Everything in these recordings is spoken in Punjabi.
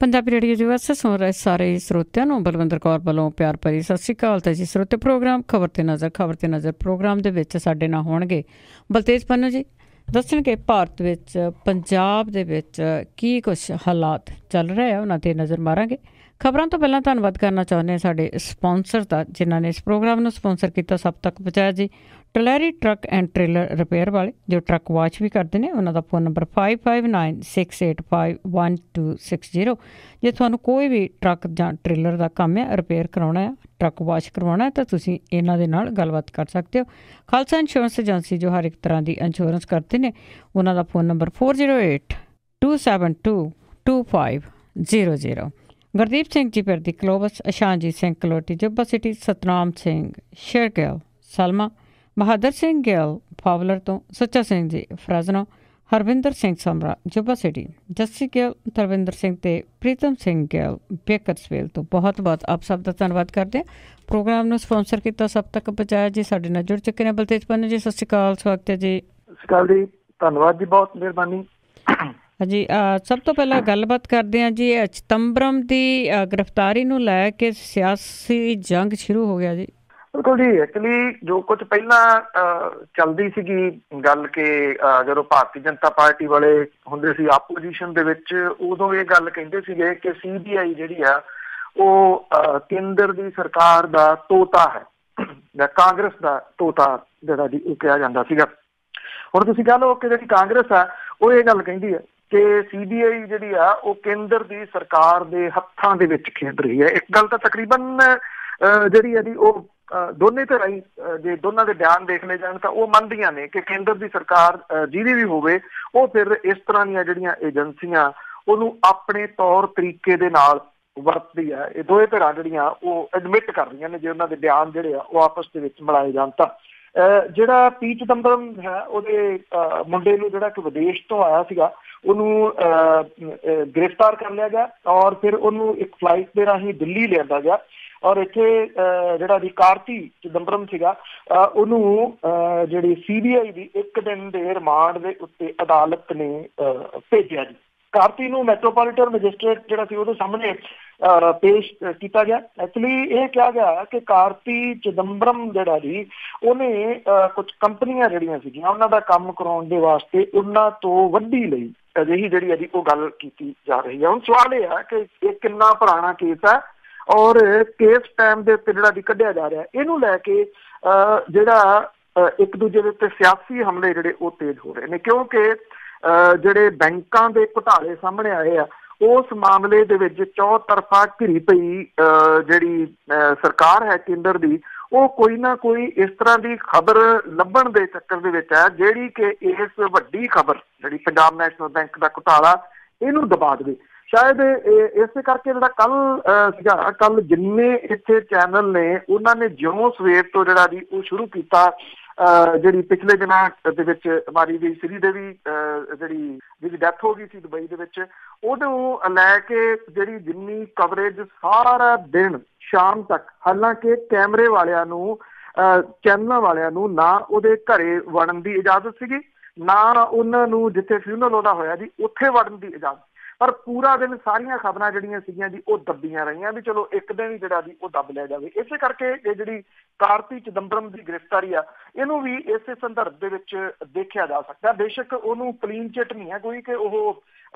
पंजाबी रेडियो दिवस सुन रहे सारे श्रोतिਆਂ ਨੂੰ ਬਲਵਿੰਦਰ ਕੌਰ ਵੱਲੋਂ ਪਿਆਰ ਭਰੀ ਸਤਿ ਸ਼੍ਰੀ ਅਕਾਲ। ਤੇ ਜੀ ਸਰੋਤੇ ਪ੍ਰੋਗਰਾਮ ਖਬਰ ਤੇ ਨਜ਼ਰ ਪ੍ਰੋਗਰਾਮ ਦੇ ਵਿੱਚ ਸਾਡੇ ਨਾਲ ਹੋਣਗੇ ਬਲਤੇਜ ਪੰਨੂ ਜੀ। ਦੱਸਣਗੇ ਭਾਰਤ ਵਿੱਚ ਪੰਜਾਬ ਦੇ ਵਿੱਚ ਕੀ ਕੁਛ ਹਾਲਾਤ ਚੱਲ ਰਹੇ ਆ, ਉਹਨਾਂ 'ਤੇ ਨਜ਼ਰ ਮਾਰਾਂਗੇ। ਖਬਰਾਂ ਤੋਂ ਪਹਿਲਾਂ ਧੰਨਵਾਦ ਕਰਨਾ ਚਾਹੁੰਦੇ ਹਾਂ ਸਾਡੇ ਸਪੋਂਸਰ ਦਾ, ਜਿਨ੍ਹਾਂ ਨੇ ਇਸ ਪ੍ਰੋਗਰਾਮ ਨੂੰ ਸਪੋਂਸਰ ਕੀਤਾ, ਸਭ ਤੱਕ ਪਹੁੰਚਾਇਆ ਜੀ। ਟਲੈਰੀ ਟਰੱਕ ਐਂਡ ਟ੍ਰੇਲਰ ਰਿਪੇਅਰ ਵਾਲੇ ਜੋ ਟਰੱਕ ਵਾਸ਼ ਵੀ ਕਰਦੇ ਨੇ, ਉਹਨਾਂ ਦਾ ਫ਼ੋਨ ਨੰਬਰ 5596851260। ਜੇ ਤੁਹਾਨੂੰ ਕੋਈ ਵੀ ਟਰੱਕ ਜਾਂ ਟ੍ਰੇਲਰ ਦਾ ਕੰਮ ਹੈ, ਰਿਪੇਅਰ ਕਰਾਉਣਾ ਹੈ, ਟਰੱਕ ਵਾਸ਼ ਕਰਵਾਉਣਾ ਹੈ, ਤਾਂ ਤੁਸੀਂ ਇਹਨਾਂ ਦੇ ਨਾਲ ਗੱਲਬਾਤ ਕਰ ਸਕਦੇ ਹੋ। ਖਾਲਸਾ ਇੰਸ਼ੋਰੈਂਸ ਏਜੰਸੀ ਜੋ ਹਰ ਇੱਕ ਤਰ੍ਹਾਂ ਦੀ ਇੰਸ਼ੋਰੈਂਸ ਕਰਦੇ ਨੇ, ਉਹਨਾਂ ਦਾ phone number 4082722500। Gurdeep Singh ji ਪਿਰਦੀ ਕਲੋਬਸ, ਅਸ਼ਾਨਜੀਤ Singh Kaloti ਜੁੱਬਾ city, Satnam Singh Shergill Salma, Bahadur Singh Gill ਫਾਵਲਰ ਤੋਂ, ਸੁੱਚਾ ਸਿੰਘ ਜੀ ਫਰਾਜ਼ਨੋ, ਹਰਵਿੰਦਰ ਸਿੰਘ ਸਮਰਾ ਜੁੱਬਾ ਸਿਟੀ, ਜੱਸੀ ਗਿੱਲ, ਤਰਵਿੰਦਰ ਸਿੰਘ ਤੇ ਪ੍ਰੀਤਮ ਸਿੰਘ ਗਿੱਲ ਬੇਕਰਸਵੇਲ ਤੋਂ ਬਹੁਤ ਬਹੁਤ ਆਪ ਸਭ ਦਾ ਧੰਨਵਾਦ ਕਰਦੇ ਹਾਂ। ਪ੍ਰੋਗਰਾਮ ਨੂੰ ਸਪੋਂਸਰ ਕੀਤਾ, ਸਭ ਤੱਕ ਪਹੁੰਚਾਇਆ ਜੀ। ਸਾਡੇ ਨਾਲ ਜੁੜ ਚੁੱਕੇ ਨੇ ਬਲਤੇਜ ਪੰਨੂ ਜੀ। ਸਤਿ ਸ਼੍ਰੀ ਅਕਾਲ, ਸਵਾਗਤ ਹੈ ਜੀ। ਸਤਿ ਸ਼੍ਰੀ ਅਕਾਲ ਜੀ, ਧੰਨਵਾਦ ਜੀ, ਬਹੁਤ ਮਿਹਰਬਾਨੀ। ਹਾਂਜੀ, ਸਭ ਤੋਂ ਪਹਿਲਾਂ ਗੱਲਬਾਤ ਕਰਦੇ ਹਾਂ ਜੀ, ਚਿਦੰਬਰਮ ਦੀ ਗ੍ਰਿਫਤਾਰੀ ਨੂੰ ਲੈ ਕੇ ਸਿਆਸੀ ਜੰਗ ਸ਼ੁਰੂ ਹੋ ਗਿਆ ਜੀ। ਬਿਲਕੁਲ ਜੀ, ਐਕਚੁਅਲੀ ਜੋ ਕੁਝ ਪਹਿਲਾਂ ਚੱਲਦੀ ਸੀਗੀ ਗੱਲ ਕਿ ਜਦੋਂ ਭਾਰਤੀ ਜਨਤਾ ਪਾਰਟੀ ਵਾਲੇ ਹੁੰਦੇ ਸੀ ਆਪੋਜੀਸ਼ਨ ਦੇ ਵਿੱਚ, ਉਦੋਂ ਇਹ ਗੱਲ ਕਹਿੰਦੇ ਸੀਗੇ ਕਿ CBI ਜਿਹੜੀ ਆ ਉਹ ਕੇਂਦਰ ਦੀ ਸਰਕਾਰ ਦਾ ਤੋਤਾ ਹੈ, ਜਾਂ ਕਾਂਗਰਸ ਦਾ ਤੋਤਾ ਜਿਹੜਾ ਜੀ ਉਹ ਕਿਹਾ ਜਾਂਦਾ ਸੀਗਾ। ਹੁਣ ਤੁਸੀਂ ਕਹਿ ਲਓ ਕਿ ਜਿਹੜੀ ਕਾਂਗਰਸ ਆ ਉਹ ਇਹ ਗੱਲ ਕਹਿੰਦੀ ਹੈ ਕਿ CBI ਜਿਹੜੀ ਆ ਉਹ ਕੇਂਦਰ ਦੀ ਸਰਕਾਰ ਦੇ ਹੱਥਾਂ ਦੇ ਵਿੱਚ ਖੇਡ ਰਹੀ ਹੈ। ਇੱਕ ਗੱਲ ਤਾਂ ਤਕਰੀਬਨ ਜਿਹੜੀ ਹੈ ਜੀ ਉਹ ਦੋਨੇ ਧਿਰਾਂ ਹੀ, ਜੇ ਦੋਨਾਂ ਦੇ ਬਿਆਨ ਦੇਖ ਲਏ ਜਾਣ ਤਾਂ ਉਹ ਮੰਨਦੀਆਂ ਨੇ ਕਿ ਕੇਂਦਰ ਦੀ ਸਰਕਾਰ ਜਿਹਦੀ ਵੀ ਹੋਵੇ, ਉਹ ਫਿਰ ਇਸ ਤਰ੍ਹਾਂ ਦੀਆਂ ਜਿਹੜੀਆਂ ਏਜੰਸੀਆਂ ਉਹਨੂੰ ਆਪਣੇ ਤੌਰ ਤਰੀਕੇ ਦੇ ਨਾਲ ਵਰਤਦੀ ਹੈ। ਇਹ ਦੋਵੇਂ ਧਿਰਾਂ ਜਿਹੜੀਆਂ ਉਹ ਐਡਮਿਟ ਕਰ ਰਹੀਆਂ ਨੇ, ਜੇ ਉਹਨਾਂ ਦੇ ਬਿਆਨ ਜਿਹੜੇ ਆ ਉਹ ਆਪਸ ਦੇ ਵਿੱਚ ਮਿਲਾਏ ਜਾਣ ਤਾਂ। ਜਿਹੜਾ ਪੀ ਚਿਦੰਬਰਮ ਹੈ, ਉਹਦੇ ਮੁੰਡੇ ਨੂੰ ਜਿਹੜਾ ਕਿ ਵਿਦੇਸ਼ ਤੋਂ ਆਇਆ ਸੀਗਾ, ਉਹਨੂੰ ਗ੍ਰਿਫਤਾਰ ਕਰ ਲਿਆ ਗਿਆ ਔਰ ਫਿਰ ਉਹਨੂੰ ਇੱਕ ਫਲਾਈਟ ਦੇ ਰਾਹੀਂ ਦਿੱਲੀ ਲਿਆਂਦਾ ਗਿਆ ਔਰ ਇੱਥੇ ਜਿਹੜਾ ਜੀ ਕਾਰਤੀ ਚਿਦੰਬਰਮ ਸੀਗਾ, ਉਹਨੂੰ ਜਿਹੜੀ CBI ਦੀ ਇੱਕ ਦਿਨ ਦੇ ਰਿਮਾਂਡ ਦੇ ਉੱਤੇ ਅਦਾਲਤ ਨੇ ਭੇਜਿਆ ਜੀ। ਕਾਰਤੀ ਨੂੰ ਮੈਟਰੋਪੋਲੀਟਨ ਮੈਜਿਸਟਰੇਟ ਜਿਹੜਾ ਸੀ ਉਹਦੇ ਸਾਹਮਣੇ ਪੇਸ਼ ਕੀਤਾ ਗਿਆ। ਐਕਚੁਅਲੀ ਇਹ ਕਿਹਾ ਗਿਆ ਕਿ ਕਾਰਤੀ ਚਿਦੰਬਰਮ ਜਿਹੜਾ ਜੀ ਉਹਨੇ ਕੁਝ ਕੰਪਨੀਆਂ ਜਿਹੜੀਆਂ ਸੀਗੀਆਂ ਉਹਨਾਂ ਦਾ ਕੰਮ ਕਰਾਉਣ ਦੇ ਵਾਸਤੇ ਉਹਨਾਂ ਤੋਂ ਵੱਡੀ ਲਈ ਅਜਿਹੀ ਜਿਹੜੀ ਹੈ ਜੀ ਉਹ ਗੱਲ ਕੀਤੀ ਜਾ ਰਹੀ ਹੈ। ਹੁਣ ਸਵਾਲ ਇਹ ਹੈ ਕਿ ਇਹ ਕਿੰਨਾ ਪੁਰਾਣਾ ਕੇਸ ਹੈ ਔਰ ਕੇਸ ਟਾਈਮ ਦੇ ਉੱਤੇ ਜਿਹੜਾ ਵੀ ਕੱਢਿਆ ਜਾ ਰਿਹਾ, ਇਹਨੂੰ ਲੈ ਕੇ ਜਿਹੜਾ ਇੱਕ ਦੂਜੇ ਦੇ ਉੱਤੇ ਸਿਆਸੀ ਹਮਲੇ ਜਿਹੜੇ ਉਹ ਤੇਜ਼ ਹੋ ਰਹੇ ਨੇ, ਕਿਉਂਕਿ ਜਿਹੜੇ ਬੈਂਕਾਂ ਦੇ ਘੁਟਾਲੇ ਸਾਹਮਣੇ ਆਏ ਆ, ਉਸ ਮਾਮਲੇ ਦੇ ਵਿੱਚ ਚੌਤਰਫਾ ਘਿਰੀ ਪਈ ਜਿਹੜੀ ਸਰਕਾਰ ਹੈ ਕੇਂਦਰ ਦੀ, ਉਹ ਕੋਈ ਨਾ ਕੋਈ ਇਸ ਤਰ੍ਹਾਂ ਦੀ ਖਬਰ ਲੱਭਣ ਦੇ ਚੱਕਰ ਦੇ ਵਿੱਚ ਹੈ ਜਿਹੜੀ ਕਿ ਇਸ ਵੱਡੀ ਖਬਰ ਜਿਹੜੀ ਪੰਜਾਬ ਨੈਸ਼ਨਲ ਬੈਂਕ ਦਾ ਘੁਟਾਲਾ ਇਹਨੂੰ ਦਬਾ ਦੇਵੇ। ਸ਼ਾਇਦ ਇਸੇ ਕਰਕੇ ਜਿਹੜਾ ਕੱਲ ਜਿੰਨੇ ਇੱਥੇ ਚੈਨਲ ਨੇ ਉਹਨਾਂ ਨੇ ਜਿਉਂ ਸਵੇਰ ਤੋਂ ਜਿਹੜਾ ਜੀ ਉਹ ਸ਼ੁਰੂ ਕੀਤਾ, ਜਿਹੜੀ ਪਿਛਲੇ ਦਿਨਾਂ ਦੇ ਵਿੱਚ ਮਾਰੀ ਗਈ ਸ੍ਰੀ ਦੇਵੀ ਜਿਹਦੀ ਡੈਥ ਹੋ ਗਈ ਸੀ ਦੁਬਈ ਦੇ ਵਿੱਚ, ਉਹਨੂੰ ਲੈ ਕੇ ਜਿਹੜੀ ਜਿੰਨੀ ਕਵਰੇਜ ਸਾਰਾ ਦਿਨ ਸ਼ਾਮ ਤੱਕ, ਹਾਲਾਂਕਿ ਕੈਮਰੇ ਵਾਲਿਆਂ ਨੂੰ ਚੈਨਲਾਂ ਵਾਲਿਆਂ ਨੂੰ ਨਾ ਉਹਦੇ ਘਰੇ ਵੜਨ ਦੀ ਇਜਾਜ਼ਤ ਸੀਗੀ, ਨਾ ਉਹਨਾਂ ਨੂੰ ਜਿੱਥੇ ਫਿਊਨਰਲ ਉਹਦਾ ਹੋਇਆ ਜੀ ਉੱਥੇ ਵੜਨ ਦੀ ਇਜਾਜ਼ਤ, ਪਰ ਪੂਰਾ ਦਿਨ ਸਾਰੀਆਂ ਖਬਰਾਂ ਜਿਹੜੀਆਂ ਸੀਗੀਆਂ ਜੀ ਉਹ ਦੱਬੀਆਂ ਰਹੀਆਂ ਵੀ ਚਲੋ ਇੱਕ ਦਿਨ ਹੀ ਜਿਹੜਾ ਜੀ ਉਹ ਦੱਬ ਲਿਆ ਜਾਵੇ। ਇਸੇ ਕਰਕੇ ਇਹ ਜਿਹੜੀ ਕਾਰਤੀ ਚਿਦੰਬਰਮ ਦੀ ਗ੍ਰਿਫਤਾਰੀ ਆ, ਇਹਨੂੰ ਵੀ ਇਸੇ ਸੰਦਰਭ ਦੇ ਵਿੱਚ ਦੇਖਿਆ ਜਾ ਸਕਦਾ। ਬੇਸ਼ੱਕ ਉਹਨੂੰ ਕਲੀਨ ਚਿੱਟ ਨਹੀਂ ਹੈ ਕੋਈ ਕਿ ਉਹ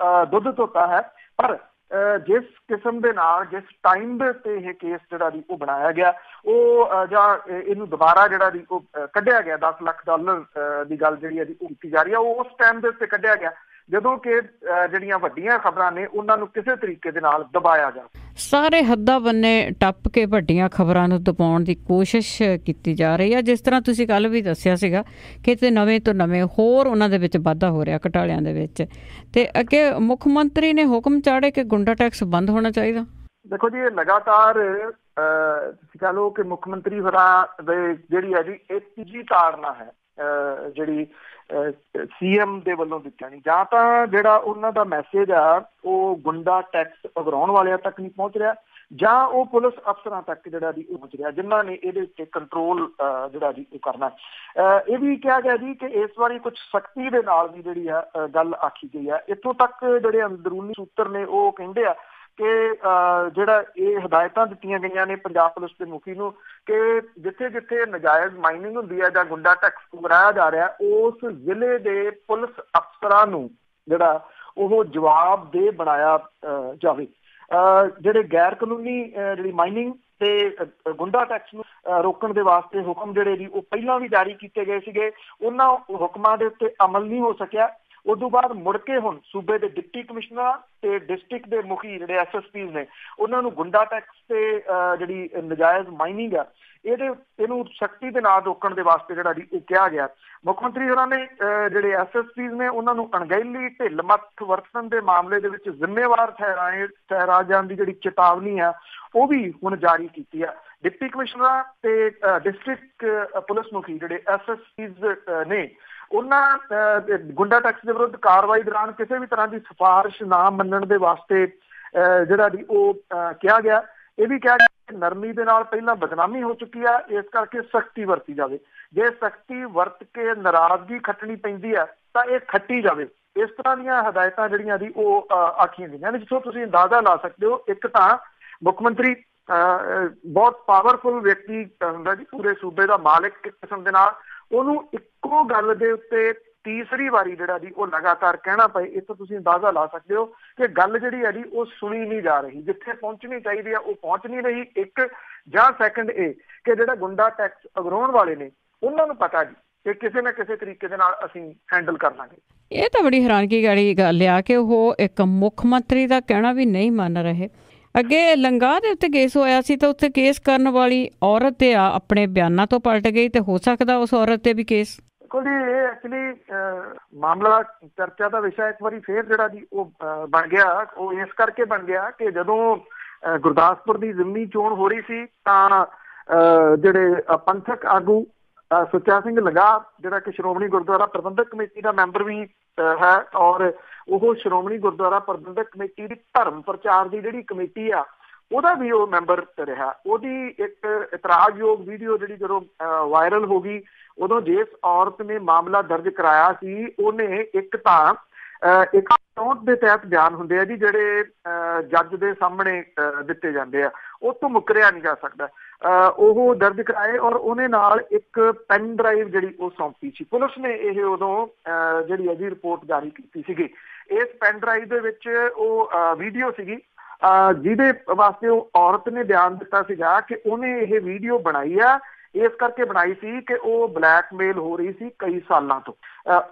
ਦੁੱਧ ਧੋਤਾ ਹੈ, ਪਰ ਜਿਸ ਕਿਸਮ ਦੇ ਨਾਲ ਜਿਸ ਟਾਈਮ ਦੇ ਉੱਤੇ ਇਹ ਕੇਸ ਜਿਹੜਾ ਜੀ ਉਹ ਬਣਾਇਆ ਗਿਆ, ਉਹ ਜਾਂ ਇਹਨੂੰ ਦੁਬਾਰਾ ਜਿਹੜਾ ਜੀ ਉਹ ਕੱਢਿਆ ਗਿਆ, $10 ਲੱਖ ਦੀ ਗੱਲ ਜਿਹੜੀ ਹੈ ਜੀ ਉਹ ਕੀਤੀ ਜਾ ਰਹੀ ਹੈ, ਉਹ ਉਸ ਟਾਈਮ ਦੇ ਉੱਤੇ ਕੱਢਿਆ ਗਿਆ ਜਦੋਂ ਕਿ ਜਿਹੜੀਆਂ ਵੱਡੀਆਂ ਖਬਰਾਂ ਨੇ ਉਹਨਾਂ ਨੂੰ ਕਿਸੇ ਤਰੀਕੇ ਦੇ ਨਾਲ ਦਬਾਇਆ ਜਾ, ਸਾਰੇ ਹੱਦਾਂ ਬੰਨੇ ਟੱਪ ਕੇ ਵੱਡੀਆਂ ਖਬਰਾਂ ਨੂੰ ਦਬਾਉਣ ਦੀ ਕੋਸ਼ਿਸ਼ ਕੀਤੀ ਜਾ ਰਹੀ ਹੈ। ਜਿਸ ਤਰ੍ਹਾਂ ਤੁਸੀਂ ਕੱਲ੍ਹ ਵੀ ਦੱਸਿਆ ਸੀਗਾ ਕਿ ਤੇ ਨਵੇਂ ਤੋਂ ਨਵੇਂ ਹੋਰ ਉਹਨਾਂ ਦੇ ਵਿੱਚ ਵਾਧਾ ਹੋ ਰਿਹਾ ਘੁਟਾਲਿਆਂ ਦੇ ਵਿੱਚ, ਤੇ ਅੱਗੇ ਮੁੱਖ ਮੰਤਰੀ ਨੇ ਹੁਕਮ ਚਾੜੇ ਕਿ ਗੁੰਡਾ ਟੈਕਸ ਬੰਦ ਹੋਣਾ ਚਾਹੀਦਾ। ਦੇਖੋ ਜੀ, ਇਹ ਲਗਾਤਾਰ ਤੁਸੀਂ ਕਹਿ ਲਓ ਕਿ ਮੁੱਖ ਮੰਤਰੀ ਹੋਰਾਂ ਦੇ ਜਿਹੜੀ ਹੈ ਜੀ ਇਹ ਤੀਜੀ ਤਾੜਨਾ ਹੈ ਜਿਹੜੀ CM ਦੇ ਵੱਲੋਂ ਦਿੱਤਾ ਨਹੀਂ, ਜਾਂ ਤਾਂ ਜਿਹੜਾ ਉਹਨਾਂ ਦਾ ਮੈਸੇਜ ਆ ਉਹ ਗੁੰਡਾ ਟੈਕਸ ਉਗਰਾਉਣ ਵਾਲਿਆਂ ਤੱਕ ਨਹੀਂ ਪਹੁੰਚ ਰਿਹਾ, ਜਾਂ ਉਹ ਪੁਲਿਸ ਅਫਸਰਾਂ ਤੱਕ ਜਿਹੜਾ ਜੀ ਉਹ ਪਹੁੰਚ ਰਿਹਾ ਜਿਨ੍ਹਾਂ ਨੇ ਇਹਦੇ ਉੱਤੇ ਕੰਟਰੋਲ ਜਿਹੜਾ ਜੀ ਉਹ ਕਰਨਾ। ਇਹ ਵੀ ਕਿਹਾ ਗਿਆ ਜੀ ਕਿ ਇਸ ਵਾਰੀ ਕੁਝ ਸਖਤੀ ਦੇ ਨਾਲ ਵੀ ਜਿਹੜੀ ਆ ਗੱਲ ਆਖੀ ਗਈ ਆ। ਇੱਥੋਂ ਤੱਕ ਜਿਹੜੇ ਅੰਦਰੂਨੀ ਸੂਤਰ ਨੇ ਉਹ ਕਹਿੰਦੇ ਆ ਕਿ ਜਿਹੜਾ ਇਹ ਹਦਾਇਤਾਂ ਦਿੱਤੀਆਂ ਗਈਆਂ ਨੇ ਪੰਜਾਬ ਪੁਲਿਸ ਦੇ ਮੁਖੀ ਨੂੰ ਕਿ ਜਿੱਥੇ ਜਿੱਥੇ ਨਜਾਇਜ਼ ਮਾਈਨਿੰਗ ਹੁੰਦੀ ਹੈ ਜਾਂ ਗੁੰਡਾ ਟੈਕਸ ਕਰਾਇਆ ਜਾ ਰਿਹਾ ਉਸ ਜ਼ਿਲ੍ਹੇ ਦੇ ਪੁਲਿਸ ਅਫਸਰਾਂ ਨੂੰ ਜਿਹੜਾ ਉਹ ਜਵਾਬਦੇਹ ਬਣਾਇਆ ਜਾਵੇ। ਜਿਹੜੇ ਗੈਰ ਕਾਨੂੰਨੀ ਜਿਹੜੀ ਮਾਈਨਿੰਗ ਤੇ ਗੁੰਡਾ ਟੈਕਸ ਨੂੰ ਰੋਕਣ ਦੇ ਵਾਸਤੇ ਹੁਕਮ ਜਿਹੜੇ ਜੀ ਉਹ ਪਹਿਲਾਂ ਵੀ ਜਾਰੀ ਕੀਤੇ ਗਏ ਸੀਗੇ, ਉਹਨਾਂ ਹੁਕਮਾਂ ਦੇ ਉੱਤੇ ਅਮਲ ਨਹੀਂ ਹੋ ਸਕਿਆ। ਉਸ ਤੋਂ ਬਾਅਦ ਮੁੜ ਕੇ ਹੁਣ ਸੂਬੇ ਦੇ ਡਿਪਟੀ ਕਮਿਸ਼ਨਰਾਂ ਤੇ ਡਿਸਟ੍ਰਿਕਟ ਦੇ ਮੁਖੀ ਜਿਹੜੇ SSPs ਨੇ ਉਹਨਾਂ ਨੂੰ ਗੁੰਡਾ ਟੈਕਸ ਤੇ ਜਿਹੜੀ ਨਜਾਇਜ਼ ਮਾਈਨਿੰਗ ਆ ਇਹਨੂੰ ਸਖਤੀ ਦੇ ਨਾਲ ਰੋਕਣ ਦੇ ਵਾਸਤੇ ਜਿਹੜਾ ਜੀ ਉਹ ਕਿਹਾ ਗਿਆ। ਮੁੱਖ ਮੰਤਰੀ ਹੋਰਾਂ ਨੇ ਜਿਹੜੇ SSPs ਨੇ ਉਹਨਾਂ ਨੂੰ ਅਣਗਹਿਲੀ ਢਿੱਲ ਮੱਠ ਵਰਤਣ ਦੇ ਮਾਮਲੇ ਦੇ ਵਿੱਚ ਜ਼ਿੰਮੇਵਾਰ ਠਹਿਰਾ ਜਾਣ ਦੀ ਜਿਹੜੀ ਚੇਤਾਵਨੀ ਆ ਉਹ ਵੀ ਹੁਣ ਜਾਰੀ ਕੀਤੀ ਆ। ਡਿਪਟੀ ਕਮਿਸ਼ਨਰਾਂ ਤੇ ਡਿਸਟ੍ਰਿਕਟ ਪੁਲਿਸ ਮੁਖੀ ਜਿਹੜੇ SSPs ਨੇ ਉਹਨਾਂ ਗੁੰਡਾ ਟੈਕਸ ਦੇ ਵਿਰੁੱਧ ਕਾਰਵਾਈ ਦੌਰਾਨ ਕਿਸੇ ਵੀ ਤਰ੍ਹਾਂ ਦੀ ਸਿਫਾਰਿਸ਼ ਨਾ ਮੰਨਣ ਦੇ ਵਾਸਤੇ ਜਿਹੜਾ ਜੀ ਉਹ ਕਿਹਾ ਗਿਆ। ਇਹ ਵੀ ਕਿਹਾ ਗਿਆ ਕਿ ਨਰਮੀ ਦੇ ਨਾਲ ਪਹਿਲਾਂ ਬਦਨਾਮੀ ਹੋ ਚੁੱਕੀ ਆ, ਇਸ ਕਰਕੇ ਸਖਤੀ ਵਰਤੀ ਜਾਵੇ। ਜੇ ਸਖਤੀ ਵਰਤ ਕੇ ਨਾਰਾਜ਼ਗੀ ਖੱਟਣੀ ਪੈਂਦੀ ਆ ਤਾਂ ਇਹ ਖੱਟੀ ਜਾਵੇ। ਇਸ ਤਰ੍ਹਾਂ ਦੀਆਂ ਹਦਾਇਤਾਂ ਜਿਹੜੀਆਂ ਜੀ ਉਹ ਆਖੀਆਂ ਗਈਆਂ ਨੇ, ਜਿੱਥੋਂ ਤੁਸੀਂ ਅੰਦਾਜ਼ਾ ਲਾ ਸਕਦੇ ਹੋ। ਇੱਕ ਤਾਂ ਮੁੱਖ ਮੰਤਰੀ ਬਹੁਤ ਪਾਵਰਫੁਲ ਵਿਅਕਤੀ ਹੁੰਦਾ ਜੀ, ਪੂਰੇ ਸੂਬੇ ਦਾ ਮਾਲਕ ਕਿਸਮ ਦੇ ਨਾਲ, ਉਹਨੂੰ ਇੱਕੋ ਗੱਲ ਦੇ ਉੱਤੇ ਤੀਸਰੀ ਵਾਰੀ ਜਿਹੜਾ ਜੀ ਉਹ ਲਗਾਤਾਰ ਕਹਿਣਾ ਪਏ। ਇੱਥੋਂ ਤੁਸੀਂ ਅੰਦਾਜ਼ਾ ਲਾ ਸਕਦੇ ਹੋ ਕਿ ਗੱਲ ਜਿਹੜੀ ਹੈ ਜੀ ਉਹ ਸੁਣੀ ਨਹੀਂ ਜਾ ਰਹੀ, ਜਿੱਥੇ ਪਹੁੰਚਣੀ ਚਾਹੀਦੀ ਆ ਉਹ ਪਹੁੰਚ ਨਹੀਂ ਰਹੀ। ਇੱਕ ਜਾਂ ਸੈਕੰਡ ਇਹ ਕਿ ਜਿਹੜਾ ਗੁੰਡਾ ਟੈਕਸ ਅਗਰਾਉਣ ਵਾਲੇ ਨੇ ਉਹਨਾਂ ਨੂੰ ਪਤਾ ਜੀ ਕਿ ਕਿਸੇ ਨਾ ਕਿਸੇ ਤਰੀਕੇ ਦੇ ਨਾਲ ਅਸੀਂ ਹੈਂਡਲ ਕਰ ਲਾਂਗੇ। ਇਹ ਤਾਂ ਬੜੀ ਹੈਰਾਨਗੀ ਵਾਲੀ ਗੱਲ ਆ ਕਿ ਉਹ ਇੱਕ ਮੁੱਖ ਮੰਤਰੀ ਦਾ ਕਹਿਣਾ ਵੀ ਨਹੀਂ ਮੰਨ ਰਹੇ। ਅੱਗੇ ਲੰਗਾਹ ਦੇ ਉੱਤੇ ਕੇਸ ਹੋਇਆ ਸੀ ਤਾਂ ਉੱਥੇ ਕੇਸ ਕਰਨ ਵਾਲੀ ਔਰਤ ਆ ਆਪਣੇ ਬਿਆਨਾਂ ਤੋਂ ਪਲਟ ਗਈ, ਤੇ ਹੋ ਸਕਦਾ ਉਸ ਔਰਤ ਤੇ ਵੀ ਕੇਸ। ਦੇਖੋ ਜੀ, ਇਹ ਐਕਚੁਅਲੀ ਮਾਮਲਾ ਚਰਚਾ ਦਾ ਵਿਸ਼ਾ ਇੱਕ ਵਾਰੀ ਫੇਰ ਜਿਹੜਾ ਜੀ ਉਹ ਬਣ ਗਿਆ। ਉਹ ਇਸ ਕਰਕੇ ਬਣ ਗਿਆ ਕਿ ਜਦੋਂ ਗੁਰਦਾਸਪੁਰ ਦੀ ਜ਼ਿਮਨੀ ਚੋਣ ਹੋ ਰਹੀ ਸੀ ਤਾਂ ਜਿਹੜੇ ਪੰਥਕ ਆਗੂ ਸੁੱਚਾ ਸਿੰਘ ਲੰਗਾਹ, ਜਿਹੜਾ ਕਿ ਸ਼੍ਰੋਮਣੀ ਗੁਰਦੁਆਰਾ ਪ੍ਰਬੰਧਕ ਕਮੇਟੀ ਦਾ ਮੈਂਬਰ ਵੀ ਹੈ ਔਰ ਉਹ ਸ਼੍ਰੋਮਣੀ ਗੁਰਦੁਆਰਾ ਪ੍ਰਬੰਧਕ ਕਮੇਟੀ ਦੀ ਧਰਮ ਪ੍ਰਚਾਰ ਦੀ ਜਿਹੜੀ ਕਮੇਟੀ ਆ ਉਹਦਾ ਵੀ ਉਹ ਮੈਂਬਰ ਰਿਹਾ। ਉਹਦੀ ਇੱਕ ਇਤਰਾਜ਼ਯੋਗ ਵੀਡੀਓ ਜਿਹੜੀ ਜਦੋਂ ਵਾਇਰਲ ਹੋ ਗਈ, ਉਦੋਂ ਜਿਸ ਔਰਤ ਨੇ ਮਾਮਲਾ ਦਰਜ ਕਰਾਇਆ ਸੀ ਉਹਨੇ ਇੱਕ ਤਾਂ 164 ਦੇ ਤਹਿਤ ਬਿਆਨ ਹੁੰਦੇ ਆ ਜੀ ਜਿਹੜੇ ਜੱਜ ਦੇ ਸਾਹਮਣੇ ਦਿੱਤੇ ਜਾਂਦੇ ਆ, ਉਹ ਤੋਂ ਮੁੱਕਰਿਆ ਨਹੀਂ ਜਾ ਸਕਦਾ, ਉਹ ਦਰਜ ਕਰਾਏ ਔਰ ਉਹਨੇ ਨਾਲ ਇੱਕ ਪੈਨ ਡਰਾਈਵ ਜਿਹੜੀ ਉਹ ਸੌਂਪੀ ਸੀ। ਪੁਲਿਸ ਨੇ ਇਹ ਉਦੋਂ ਜਿਹੜੀ ਇਹਦੀ ਰਿਪੋਰਟ ਜਾਰੀ ਕੀਤੀ ਸੀਗੀ। ਇਸ ਪੈਨ ਡਰਾਈਵ ਦੇ ਵਿੱਚ ਉਹ ਵੀਡੀਓ ਸੀਗੀ ਜਿਹਦੇ ਵਾਸਤੇ ਉਹ ਔਰਤ ਨੇ ਬਿਆਨ ਦਿੱਤਾ ਸੀਗਾ ਕਿ ਉਹਨੇ ਇਹ ਵੀਡੀਓ ਬਣਾਈ ਆ, ਇਸ ਕਰਕੇ ਬਣਾਈ ਸੀ ਕਿ ਉਹ ਬਲੈਕਮੇਲ ਹੋ ਰਹੀ ਸੀ ਕਈ ਸਾਲਾਂ ਤੋਂ।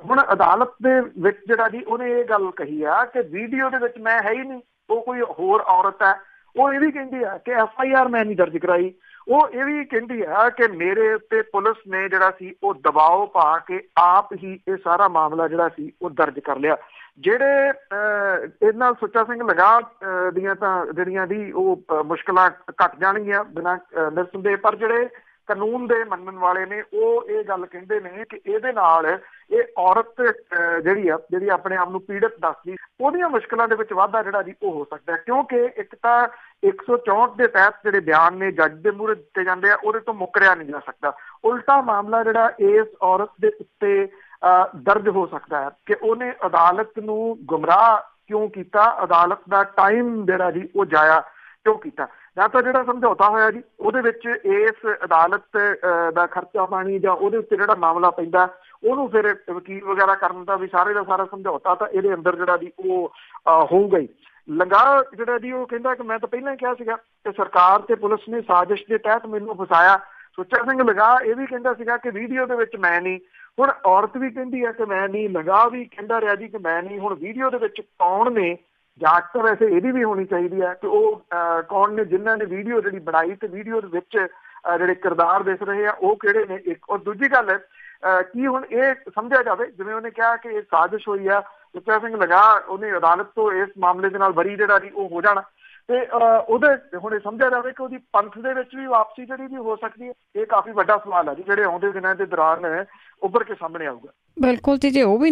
ਹੁਣ ਅਦਾਲਤ ਦੇ ਵਿੱਚ ਜਿਹੜਾ ਜੀ ਉਹਨੇ ਇਹ ਗੱਲ ਕਹੀ ਆ ਕਿ ਵੀਡੀਓ ਦੇ ਵਿੱਚ ਮੈਂ ਹੈ ਹੀ ਨਹੀਂ, ਉਹ ਕੋਈ ਹੋਰ ਔਰਤ ਹੈ। ਉਹ ਇਹ ਵੀ ਕਹਿੰਦੀ ਆ ਕਿ FIR ਮੈਂ ਨਹੀਂ ਦਰਜ ਕਰਾਈ। ਉਹ ਇਹ ਵੀ ਕਹਿੰਦੀ ਆ ਕਿ ਮੇਰੇ ਉੱਤੇ ਪੁਲਿਸ ਨੇ ਜਿਹੜਾ ਸੀ ਉਹ ਦਬਾਓ ਪਾ ਕੇ ਆਪ ਹੀ ਇਹ ਸਾਰਾ ਮਾਮਲਾ ਜਿਹੜਾ ਸੀ ਉਹ ਦਰਜ ਕਰ ਲਿਆ। ਜਿਹੜੇ ਇਹਦੇ ਨਾਲ ਸੁੱਚਾ ਸਿੰਘ ਲੰਗਾਹ ਦੀਆਂ ਤਾਂ ਜਿਹੜੀਆਂ ਦੀ ਉਹ ਮੁਸ਼ਕਲਾਂ ਘੱਟ ਜਾਣਗੀਆਂ ਬਿਨਾਂ ਨਿਰਸੰਦੇਹ, ਪਰ ਜਿਹੜੇ ਕਾਨੂੰਨ ਦੇ ਮੰਨਣ ਵਾਲੇ ਨੇ ਉਹ ਇਹ ਗੱਲ ਕਹਿੰਦੇ ਨੇ ਕਿ ਇਹਦੇ ਨਾਲ ਇਹ ਔਰਤ ਜਿਹੜੀ ਆਪਣੇ ਆਪ ਨੂੰ ਪੀੜਤ ਦੱਸਦੀ, ਉਹਦੀਆਂ ਮੁਸ਼ਕਲਾਂ ਦੇ ਵਿੱਚ ਵਾਧਾ ਜਿਹੜਾ ਜੀ ਉਹ ਹੋ ਸਕਦਾ, ਕਿਉਂਕਿ ਇੱਕ ਤਾਂ 164 ਦੇ ਤਹਿਤ ਜਿਹੜੇ ਬਿਆਨ ਨੇ ਜੱਜ ਦੇ ਮੂਹਰੇ ਦਿੱਤੇ ਜਾਂਦੇ ਆ, ਉਹਦੇ ਤੋਂ ਮੁੱਕਰਿਆ ਨਹੀਂ ਜਾ ਸਕਦਾ। ਉਲਟਾ ਮਾਮਲਾ ਜਿਹੜਾ ਇਸ ਔਰਤ ਦੇ ਉੱਤੇ ਦਰਜ ਹੋ ਸਕਦਾ ਹੈ ਕਿ ਉਹਨੇ ਅਦਾਲਤ ਨੂੰ ਗੁੰਮਰਾਹ ਕਿਉਂ ਕੀਤਾ, ਅਦਾਲਤ ਦਾ ਟਾਈਮ ਜਿਹੜਾ ਜੀ ਉਹ ਜਾਇਆ ਕਿਉਂ ਕੀਤਾ। ਜਾਂ ਤਾਂ ਜਿਹੜਾ ਸਮਝੌਤਾ ਹੋਇਆ ਜੀ ਉਹਦੇ ਵਿੱਚ ਇਸ ਅਦਾਲਤ ਦਾ ਖਰਚਾ ਪਾਣੀ ਜਾਂ ਉਹਦੇ ਉੱਤੇ ਜਿਹੜਾ ਮਾਮਲਾ ਪੈਂਦਾ ਉਹਨੂੰ ਫਿਰ ਵਕੀਲ ਵਗੈਰਾ ਕਰਨ ਦਾ ਵੀ ਸਾਰੇ ਦਾ ਸਾਰਾ ਸਮਝੌਤਾ ਤਾਂ ਇਹਦੇ ਅੰਦਰ ਜਿਹੜਾ ਜੀ ਉਹ ਹੋਊਗਾ ਹੀ। ਲੰਗਾਹ ਜਿਹੜਾ ਜੀ ਉਹ ਕਹਿੰਦਾ ਕਿ ਮੈਂ ਤਾਂ ਪਹਿਲਾਂ ਹੀ ਕਿਹਾ ਸੀਗਾ ਕਿ ਸਰਕਾਰ ਤੇ ਪੁਲਿਸ ਨੇ ਸਾਜ਼ਿਸ਼ ਦੇ ਤਹਿਤ ਮੈਨੂੰ ਫਸਾਇਆ। ਸੁੱਚਾ ਸਿੰਘ ਲੰਗਾਹ ਇਹ ਵੀ ਕਹਿੰਦਾ ਸੀਗਾ ਕਿ ਵੀਡੀਓ ਦੇ ਵਿੱਚ ਮੈਂ ਨਹੀਂ, ਹੁਣ ਔਰਤ ਵੀ ਕਹਿੰਦੀ ਹੈ ਕਿ ਮੈਂ ਨਹੀਂ, ਲੰਗਾਹ ਵੀ ਕਹਿੰਦਾ ਰਿਹਾ ਜੀ ਕਿ ਮੈਂ ਨਹੀਂ। ਹੁਣ ਵੀਡੀਓ ਦੇ ਵਿੱਚ ਕੌਣ ਨੇ, ਜਾਂਚ ਤਾਂ ਵੈਸੇ ਇਹਦੀ ਵੀ ਹੋਣੀ ਚਾਹੀਦੀ ਹੈ ਕਿ ਉਹ ਕੌਣ ਨੇ ਜਿਨ੍ਹਾਂ ਨੇ ਵੀਡੀਓ ਜਿਹੜੀ ਬਣਾਈ ਤੇ ਵੀਡੀਓ ਦੇ ਵਿੱਚ ਜਿਹੜੇ ਕਿਰਦਾਰ ਦਿਸ ਰਹੇ ਆ ਉਹ ਕਿਹੜੇ ਨੇ। ਇੱਕ ਔਰ ਦੂਜੀ ਗੱਲ ਕੀ ਹੁਣ ਇਹ ਸਮਝਿਆ ਜਾਵੇ ਜਿਵੇਂ ਉਹਨੇ ਕਿਹਾ ਕਿ ਇਹ ਸਾਜ਼ਿਸ਼ ਹੋਈ ਆ, ਸੁੱਚਾ ਸਿੰਘ ਲੰਗਾਹ ਉਹਨੇ ਅਦਾਲਤ ਤੋਂ ਇਸ ਮਾਮਲੇ ਦੇ ਨਾਲ ਬਰੀ ਜਿਹੜਾ ਜੀ ਉਹ ਹੋ ਜਾਣਾ, ਤੇ ਉਹਦੇ ਹੁਣ ਇਹ ਸਮਝਿਆ ਜਾਵੇ ਕਿ ਉਹਦੀ ਪੰਥ ਦੇ ਵਿੱਚ ਵੀ ਵਾਪਸੀ ਜਿਹੜੀ ਵੀ ਹੋ ਸਕਦੀ ਹੈ। ਇਹ ਕਾਫੀ ਵੱਡਾ ਸਵਾਲ ਹੈ ਜੀ, ਜਿਹੜੇ ਆਉਂਦੇ ਦਿਨਾਂ ਦੇ ਦੌਰਾਨ ਉੱਭਰ ਕੇ ਸਾਹਮਣੇ ਆਊਗਾ। ਬਿਲਕੁਲ ਜੀ, ਜੇ ਉਹ ਵੀ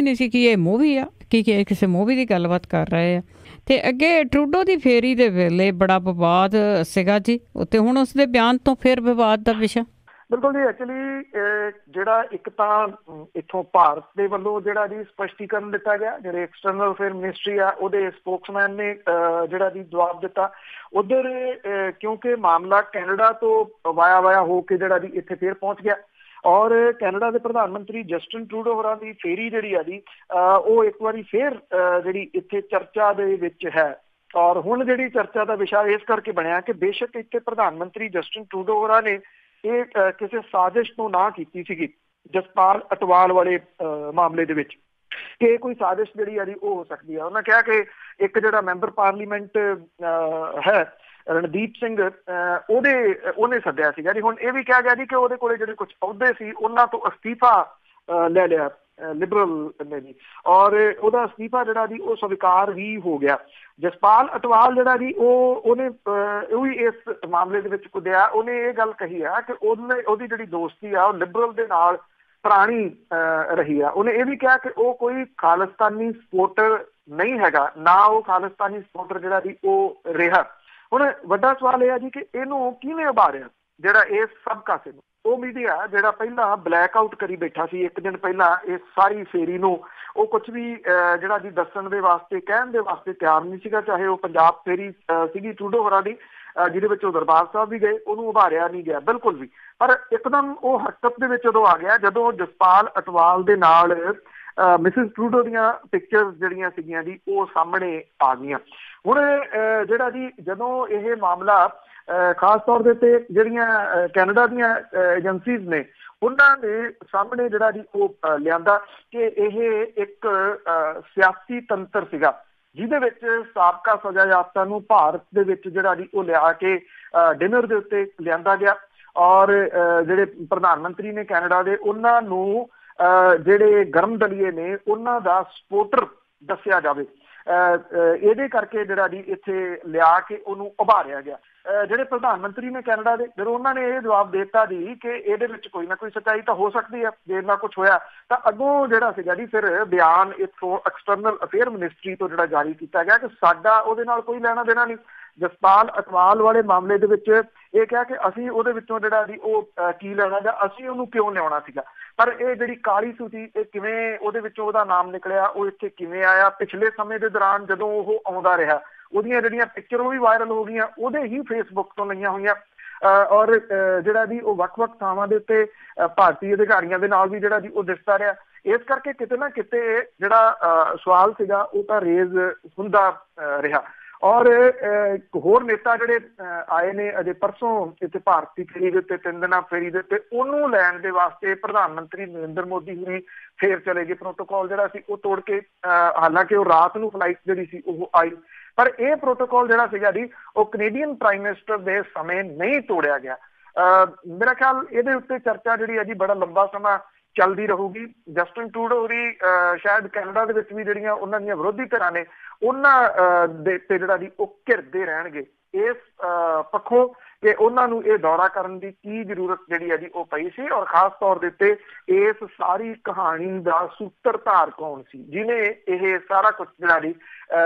ਨਹੀਂ ਸੀ ਕਿ ਇਹ ਮੂਵੀ ਆ ਕਿ ਕਿਸੇ ਮੂਵੀ ਦੀ ਗੱਲਬਾਤ ਕਰ ਰਹੇ ਆ। ਤੇ ਅੱਗੇ ਟਰੂਡੋ ਦੀ ਫੇਰੀ ਦੇ ਵੇਲੇ ਬੜਾ ਵਿਵਾਦ ਸੀਗਾ ਜੀ ਉੱਤੇ, ਹੁਣ ਉਸਦੇ ਬਿਆਨ ਤੋਂ ਫਿਰ ਵਿਵਾਦ ਦਾ ਵਿਸ਼ਾ। ਬਿਲਕੁਲ ਜੀ, ਐਕਚੁਅਲੀ ਜਿਹੜਾ ਇੱਕ ਤਾਂ ਇੱਥੋਂ ਭਾਰਤ ਦੇ ਵੱਲੋਂ ਜਿਹੜਾ ਜੀ ਸਪਸ਼ਟੀਕਰਨ ਦਿੱਤਾ ਗਿਆ, ਜਿਹੜੇ ਐਕਸਟਰਨਲ ਅਫੇਅਰ ਮਿਨਿਸਟਰੀ ਆ ਉਹਦੇ ਸਪੋਕਸਮੈਨ ਨੇ ਜਿਹੜਾ ਜੀ ਜਵਾਬ ਦਿੱਤਾ। ਉੱਧਰ ਕਿਉਂਕਿ ਮਾਮਲਾ ਕੈਨੇਡਾ ਤੋਂ ਵਾਇਆ ਹੋ ਕੇ ਜਿਹੜਾ ਜੀ ਇੱਥੇ ਫਿਰ ਪਹੁੰਚ ਗਿਆ, ਔਰ ਕੈਨੇਡਾ ਦੇ ਪ੍ਰਧਾਨ ਮੰਤਰੀ ਜਸਟਿਨ ਟਰੂਡੋ ਹੋਰਾਂ ਦੀ ਫੇਰੀ ਜਿਹੜੀ ਆ ਜੀ ਉਹ ਇੱਕ ਵਾਰੀ ਫਿਰ ਜਿਹੜੀ ਇੱਥੇ ਚਰਚਾ ਦੇ ਵਿੱਚ ਹੈ। ਔਰ ਹੁਣ ਜਿਹੜੀ ਚਰਚਾ ਦਾ ਵਿਸ਼ਾ ਇਸ ਕਰਕੇ ਬਣਿਆ ਕਿ ਬੇਸ਼ੱਕ ਇੱਥੇ ਪ੍ਰਧਾਨ ਮੰਤਰੀ ਜਸਟਿਨ ਟਰੂਡੋ ਹੋਰਾਂ ਨੇ ਇਹ ਕਿਸੇ ਸਾਜ਼ਿਸ਼ ਤੋਂ ਨਾ ਕੀਤੀ ਸੀਗੀ ਜਸਪਾਲ ਅਟਵਾਲ ਵਾਲੇ ਮਾਮਲੇ ਦੇ ਵਿੱਚ, ਕਿ ਇਹ ਕੋਈ ਸਾਜ਼ਿਸ਼ ਜਿਹੜੀ ਆ ਜੀ ਉਹ ਹੋ ਸਕਦੀ ਆ। ਉਹਨਾਂ ਕਿਹਾ ਕਿ ਇੱਕ ਜਿਹੜਾ ਮੈਂਬਰ ਪਾਰਲੀਮੈਂਟ ਹੈ ਰਣਦੀਪ ਸਿੰਘ ਉਹਨੇ ਸੱਦਿਆ ਸੀਗਾ ਜੀ। ਹੁਣ ਇਹ ਵੀ ਕਿਹਾ ਗਿਆ ਜੀ ਕਿ ਉਹਦੇ ਕੋਲੇ ਜਿਹੜੇ ਕੁਝ ਅਹੁਦੇ ਸੀ ਉਹਨਾਂ ਤੋਂ ਅਸਤੀਫਾ ਲੈ ਲਿਆ ਲਿਬਰਲ ਨੇ ਜੀ, ਔਰ ਉਹਦਾ ਅਸਤੀਫਾ ਜਿਹੜਾ ਜੀ ਉਹ ਸਵੀਕਾਰ ਵੀ ਹੋ ਗਿਆ। ਜਸਪਾਲ ਅਟਵਾਲ ਜਿਹੜਾ ਜੀ ਉਹ ਵੀ ਇਸ ਮਾਮਲੇ ਦੇ ਵਿੱਚ ਕੁੱਦਿਆ। ਉਹਨੇ ਇਹ ਗੱਲ ਕਹੀ ਆ ਕਿ ਉਹਦੀ ਜਿਹੜੀ ਦੋਸਤੀ ਆ ਉਹ ਲਿਬਰਲ ਦੇ ਨਾਲ ਪੁਰਾਣੀ ਰਹੀ ਆ। ਉਹਨੇ ਇਹ ਵੀ ਕਿਹਾ ਕਿ ਉਹ ਕੋਈ ਖਾਲਿਸਤਾਨੀ ਸਪੋਰਟਰ ਨਹੀਂ ਹੈਗਾ, ਨਾ ਉਹ ਖਾਲਿਸਤਾਨੀ ਸਪੋਰਟਰ ਜਿਹੜਾ ਜੀ ਉਹ ਰਿਹਾ। ਹੁਣ ਵੱਡਾ ਸਵਾਲ ਇਹ ਆ ਜੀ ਕਿ ਇਹਨੂੰ ਕਿਹਨੇ ਉਭਾਰਿਆ ਜਿਹੜਾ ਇਸ ਸਭ ਕਾਸੇ ਨੂੰ। ਉਹ ਮੀਡੀਆ ਜਿਹੜਾ ਪਹਿਲਾਂ ਬਲੈਕ ਆਊਟ ਕਰੀ ਬੈਠਾ ਸੀ ਇੱਕ ਦਿਨ ਪਹਿਲਾਂ ਇਸ ਸਾਰੀ ਫੇਰੀ ਨੂੰ, ਉਹ ਕੁਝ ਵੀ ਜਿਹੜਾ ਜੀ ਦੱਸਣ ਦੇ ਵਾਸਤੇ ਕਹਿਣ ਦੇ ਵਾਸਤੇ ਤਿਆਰ ਨਹੀਂ ਸੀਗਾ। ਚਾਹੇ ਉਹ ਪੰਜਾਬ ਫੇਰੀ ਸੀਗੀ ਟਰੂਡੋ ਹੋਰਾਂ ਦੀ ਜਿਹਦੇ ਵਿੱਚ ਉਹ ਦਰਬਾਰ ਸਾਹਿਬ ਵੀ ਗਏ, ਉਹਨੂੰ ਉਭਾਰਿਆ ਨਹੀਂ ਗਿਆ ਬਿਲਕੁਲ ਵੀ। ਪਰ ਇੱਕਦਮ ਉਹ ਹਰਕਤ ਦੇ ਵਿੱਚ ਉਦੋਂ ਆ ਗਿਆ ਜਦੋਂ ਜਸਪਾਲ ਅਟਵਾਲ ਦੇ ਨਾਲ ਮਿਸਿਸ ਟਰੂਡੋ ਦੀਆਂ ਪਿਕਚਰਸ ਜਿਹੜੀਆਂ ਸੀਗੀਆਂ ਜੀ ਉਹ ਸਾਹਮਣੇ ਆ ਗਈਆਂ। ਹੁਣ ਜਿਹੜਾ ਜੀ ਜਦੋਂ ਇਹ ਮਾਮਲਾ ਖਾਸ ਤੌਰ ਦੇ ਉੱਤੇ ਜਿਹੜੀਆਂ ਕੈਨੇਡਾ ਦੀਆਂ ਏਜੰਸੀਜ਼ ਨੇ ਉਹਨਾਂ ਦੇ ਸਾਹਮਣੇ ਜਿਹੜਾ ਜੀ ਉਹ ਲਿਆਂਦਾ ਕਿ ਇਹ ਇੱਕ ਸਿਆਸੀ ਤੰਤਰ ਸੀਗਾ ਜਿਹਦੇ ਵਿੱਚ ਸਾਬਕਾ ਸਜ਼ਾ ਯਾਫਤਾ ਨੂੰ ਭਾਰਤ ਦੇ ਵਿੱਚ ਜਿਹੜਾ ਜੀ ਉਹ ਲਿਆ ਕੇ ਡਿਨਰ ਦੇ ਉੱਤੇ ਲਿਆਂਦਾ ਗਿਆ, ਔਰ ਜਿਹੜੇ ਪ੍ਰਧਾਨ ਮੰਤਰੀ ਨੇ ਕੈਨੇਡਾ ਦੇ ਉਹਨਾਂ ਨੂੰ ਜਿਹੜੇ ਗਰਮ ਦਲੀਏ ਨੇ ਉਹਨਾਂ ਦਾ ਸਪੋਰਟਰ ਦੱਸਿਆ ਜਾਵੇ। ਇਹਦੇ ਕਰਕੇ ਜਿਹੜਾ ਜੀ ਇੱਥੇ ਲਿਆ ਕੇ ਉਹਨੂੰ ਉਭਾਰਿਆ ਗਿਆ। ਜਿਹੜੇ ਪ੍ਰਧਾਨ ਮੰਤਰੀ ਨੇ ਕੈਨੇਡਾ ਦੇ, ਜਦੋਂ ਉਹਨਾਂ ਨੇ ਇਹ ਜਵਾਬ ਦੇ ਦਿੱਤਾ ਜੀ ਕਿ ਇਹਦੇ ਵਿੱਚ ਕੋਈ ਨਾ ਕੋਈ ਸੱਚਾਈ ਤਾਂ ਹੋ ਸਕਦੀ ਹੈ, ਜੇ ਇੰਨਾ ਕੁਛ ਹੋਇਆ, ਤਾਂ ਅੱਗੋਂ ਜਿਹੜਾ ਸੀਗਾ ਜੀ ਫਿਰ ਬਿਆਨ ਇੱਥੋਂ ਐਕਸਟਰਨਲ ਅਫੇਅਰ ਮਿਨਿਸਟਰੀ ਤੋਂ ਜਿਹੜਾ ਜਾਰੀ ਕੀਤਾ ਗਿਆ ਕਿ ਸਾਡਾ ਉਹਦੇ ਨਾਲ ਕੋਈ ਲੈਣਾ ਦੇਣਾ ਨਹੀਂ। ਜਸਪਾਲ ਅਟਵਾਲ ਵਾਲੇ ਮਾਮਲੇ ਦੇ ਵਿੱਚ ਇਹ ਕਿਹਾ ਕਿ ਅਸੀਂ ਉਹਦੇ ਵਿੱਚੋਂ ਜਿਹੜਾ ਜੀ ਉਹ ਕੀ ਲੈਣਾ ਜਾਂ ਅਸੀਂ ਉਹਨੂੰ ਕਿਉਂ ਲਿਆਉਣਾ ਸੀਗਾ। ਪਰ ਇਹ ਜਿਹੜੀ ਕਾਲੀ ਸੂਚੀ ਇਹ ਕਿਵੇਂ ਉਹਦੇ ਵਿੱਚੋਂ ਉਹਦਾ ਨਾਮ ਨਿਕਲਿਆ, ਉਹ ਇੱਥੇ ਕਿਵੇਂ ਆਇਆ, ਪਿਛਲੇ ਸਮੇਂ ਦੇ ਦੌਰਾਨ ਜਦੋਂ ਉਹ ਆਉਂਦਾ ਰਿਹਾ ਉਹਦੀਆਂ ਜਿਹੜੀਆਂ ਪਿਕਚਰ ਉਹ ਵੀ ਵਾਇਰਲ ਹੋ ਗਈਆਂ, ਉਹਦੇ ਹੀ ਫੇਸਬੁੱਕ ਤੋਂ ਲਈਆਂ ਹੋਈਆਂ, ਔਰ ਜਿਹੜਾ ਜੀ ਉਹ ਵੱਖ-ਵੱਖ ਥਾਵਾਂ ਦੇ ਉੱਤੇ ਭਾਰਤੀ ਅਧਿਕਾਰੀਆਂ ਦੇ ਨਾਲ ਵੀ ਜਿਹੜਾ ਜੀ ਉਹ ਦਿਸਦਾ ਰਿਹਾ। ਇਸ ਕਰਕੇ ਕਿਤੇ ਨਾ ਕਿਤੇ ਜਿਹੜਾ ਸਵਾਲ ਸੀਗਾ ਉਹ ਤਾਂ ਰੇਜ਼ ਹੁੰਦਾ ਰਿਹਾ। ਔਰ ਹੋਰ ਨੇਤਾ ਜਿਹੜੇ ਆਏ ਨੇ ਅਜੇ ਪਰਸੋਂ ਇੱਥੇ ਭਾਰਤੀ ਫੇਰੀ ਦੇ ਉੱਤੇ 3 ਦਿਨਾਂ ਫੇਰੀ ਦੇ ਉੱਤੇ, ਉਹਨੂੰ ਲੈਣ ਦੇ ਵਾਸਤੇ ਪ੍ਰਧਾਨ ਮੰਤਰੀ ਨਰਿੰਦਰ ਮੋਦੀ ਹੁਣੀ ਫੇਰ ਚਲੇ ਗਏ। ਪ੍ਰੋਟੋਕਾਲ ਜਿਹੜਾ ਸੀ ਉਹ ਤੋੜ ਕੇ, ਹਾਲਾਂਕਿ ਉਹ ਰਾਤ ਨੂੰ ਫਲਾਈਟ ਜਿਹੜੀ ਸੀ ਉਹ ਆਈ, ਪਰ ਇਹ ਪ੍ਰੋਟੋਕਾਲ ਜਿਹੜਾ ਸੀਗਾ ਜੀ ਉਹ ਕੈਨੇਡੀਅਨ ਪ੍ਰਾਈਮ ਮਿਨਿਸਟਰ ਦੇ ਸਮੇਂ ਨਹੀਂ ਤੋੜਿਆ ਗਿਆ। ਮੇਰਾ ਖਿਆਲ ਇਹਦੇ ਉੱਤੇ ਚਰਚਾ ਜਿਹੜੀ ਹੈ ਜੀ ਬੜਾ ਲੰਬਾ ਸਮਾਂ ਚੱਲਦੀ ਰਹੂਗੀ। ਜਸਟਿਨ ਟਰੂਡੋ ਦੀ ਸ਼ਾਇਦ ਕੈਨੇਡਾ ਦੇ ਵਿੱਚ ਵੀ ਜਿਹੜੀਆਂ ਉਹਨਾਂ ਦੀਆਂ ਵਿਰੋਧੀ ਧਿਰਾਂ ਨੇ ਉਹਨਾਂ ਦੇ ਉੱਤੇ ਜਿਹੜਾ ਜੀ ਉਹ ਘਿਰਦੇ ਰਹਿਣਗੇ ਇਸ ਪੱਖੋਂ ਕਿ ਉਹਨਾਂ ਨੂੰ ਇਹ ਦੌਰਾ ਕਰਨ ਦੀ ਕੀ ਜ਼ਰੂਰਤ ਜਿਹੜੀ ਹੈ ਜੀ ਉਹ ਪਈ ਸੀ, ਔਰ ਖਾਸ ਤੌਰ ਦੇ ਉੱਤੇ ਇਸ ਸਾਰੀ ਕਹਾਣੀ ਦਾ ਸੂਤਰਧਾਰ ਕੌਣ ਸੀ ਜਿਹਨੇ ਇਹ ਸਾਰਾ ਕੁਝ ਜਿਹੜਾ ਜੀ